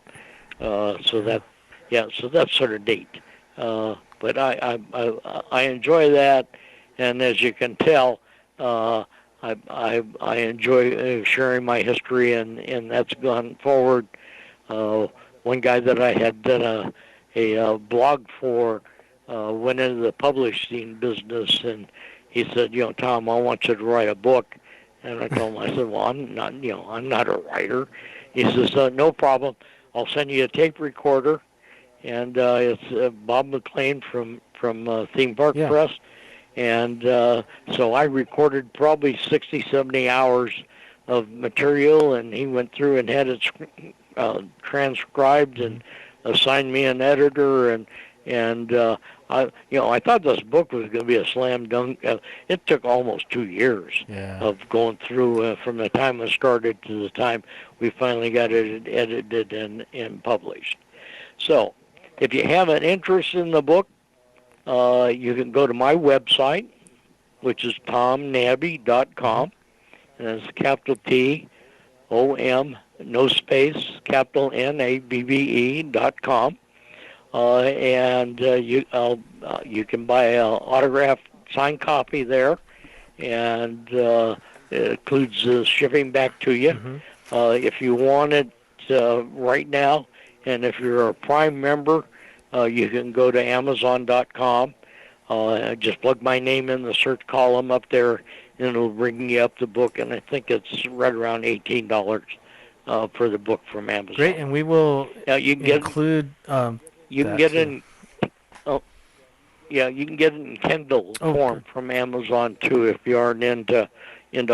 S4: So that's sort of neat. But I enjoy that, and as you can tell, I enjoy sharing my history, and that's gone forward. One guy that I had done a blog for went into the publishing business, and he said, Tom, I want you to write a book. And I told him, I said, well, I'm not a writer. He says, no problem. I'll send you a tape recorder. And it's Bob McLean from Theme Park Press. And so I recorded probably 60, 70 hours of material, and he went through and had it transcribed and assigned me an editor, and I thought this book was going to be a slam dunk. It took almost 2 years of going through from the time it started to the time we finally got it edited and published. So if you have an interest in the book, you can go to my website, which is tomnabbe.com, and it's capital T-O-M, no space, capital N-A-B-B-E.com. And you can buy an autographed signed copy there, and it includes shipping back to you. If you want it right now, and if you're a Prime member, you can go to Amazon.com. Just plug my name in the search column up there, and it'll bring you up the book. And I think it's right around $18 for the book from Amazon.
S2: Great, and we will
S4: you can
S2: include.
S4: You can get it in. You can get it in Kindle form from Amazon too, if you aren't into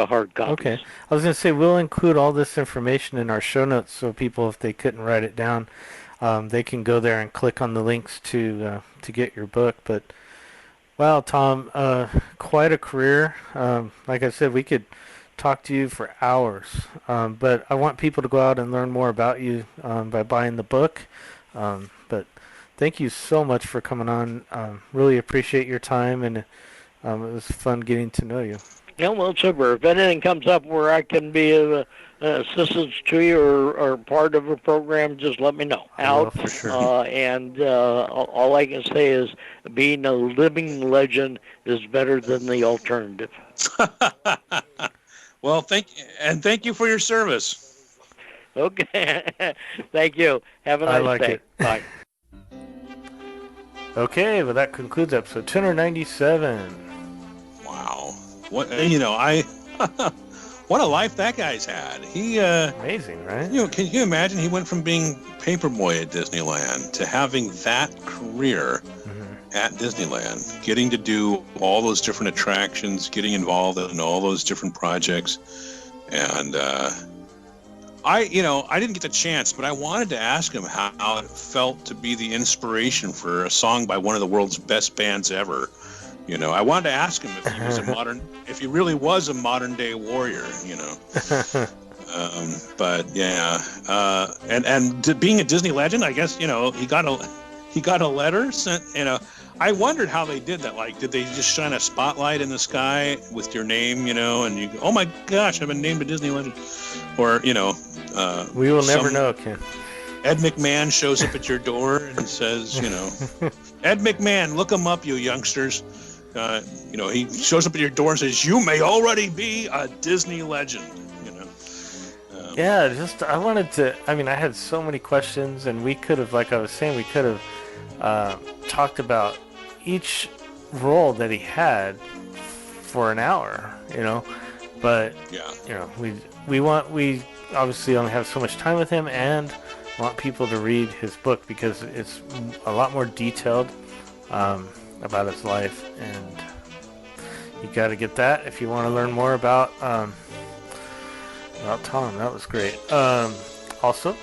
S4: hard copies.
S2: Okay, I was going to say we'll include all this information in our show notes, so people, if they couldn't write it down, they can go there and click on the links to get your book. But wow, Tom, quite a career. Like I said, we could talk to you for hours, but I want people to go out and learn more about you by buying the book. But thank you so much for coming on. Really appreciate your time, and it was fun getting to know you.
S4: Yeah, well, super. If anything comes up where I can be of assistance to you or part of a program, just let me know.
S2: For sure.
S4: And all I can say is being a living legend is better than the alternative.
S3: Well, thank you for your service.
S4: Okay. Thank you. Have a nice day. Bye.
S2: Okay, well, that concludes episode 297.
S3: Wow. What what a life that guy's had. He
S2: amazing, right?
S3: Can you imagine? He went from being paperboy at Disneyland to having that career at Disneyland, getting to do all those different attractions, getting involved in all those different projects. And I didn't get the chance, but I wanted to ask him how it felt to be the inspiration for a song by one of the world's best bands ever. I wanted to ask him if he was if he really was a modern day warrior. But yeah, and being a Disney legend, I guess he got a letter sent. I wondered how they did that. Like, did they just shine a spotlight in the sky with your name, and you go, oh my gosh, I've been named a Disney legend, or
S2: we will never know, Ken.
S3: Ed McMahon shows up at your door and says, Ed McMahon, look him up, you youngsters. He shows up at your door and says, you may already be a Disney legend.
S2: Yeah, I wanted to. I had so many questions, and we could have, like I was saying, we could have talked about each role that he had for an hour, but we obviously only have so much time with him, and want people to read his book because it's a lot more detailed about his life, and you got to get that if you want to learn more about Tom. That was great. Also,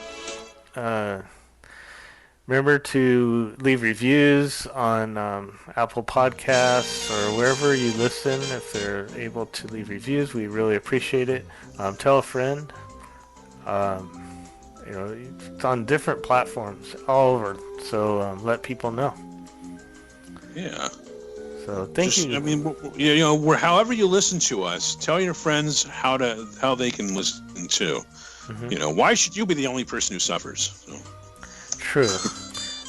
S2: remember to leave reviews on Apple Podcasts or wherever you listen. If they're able to leave reviews, we really appreciate it. Tell a friend. It's on different platforms all over, so let people know.
S3: Yeah.
S2: So thank you.
S3: We're however you listen to us, tell your friends how they can listen too. Why should you be the only person who suffers? So.
S2: True.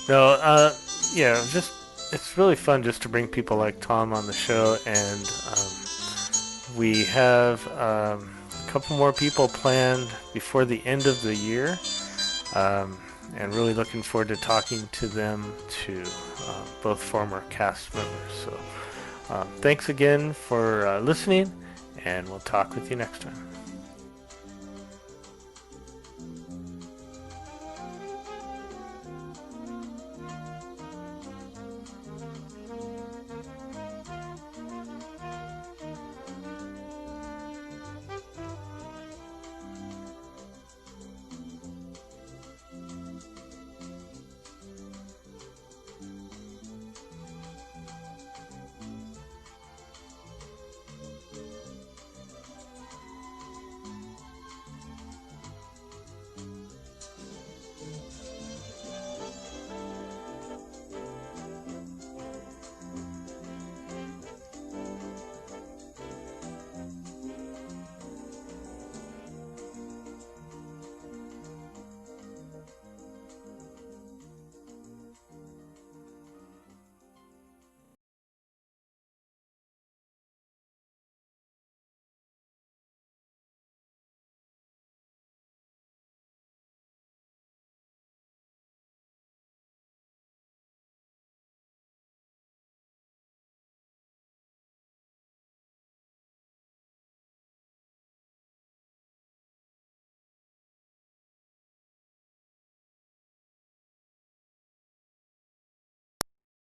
S2: No, it's really fun just to bring people like Tom on the show, and we have a couple more people planned before the end of the year, and really looking forward to talking to them too, both former cast members. So Thanks again for listening, and we'll talk with you next time.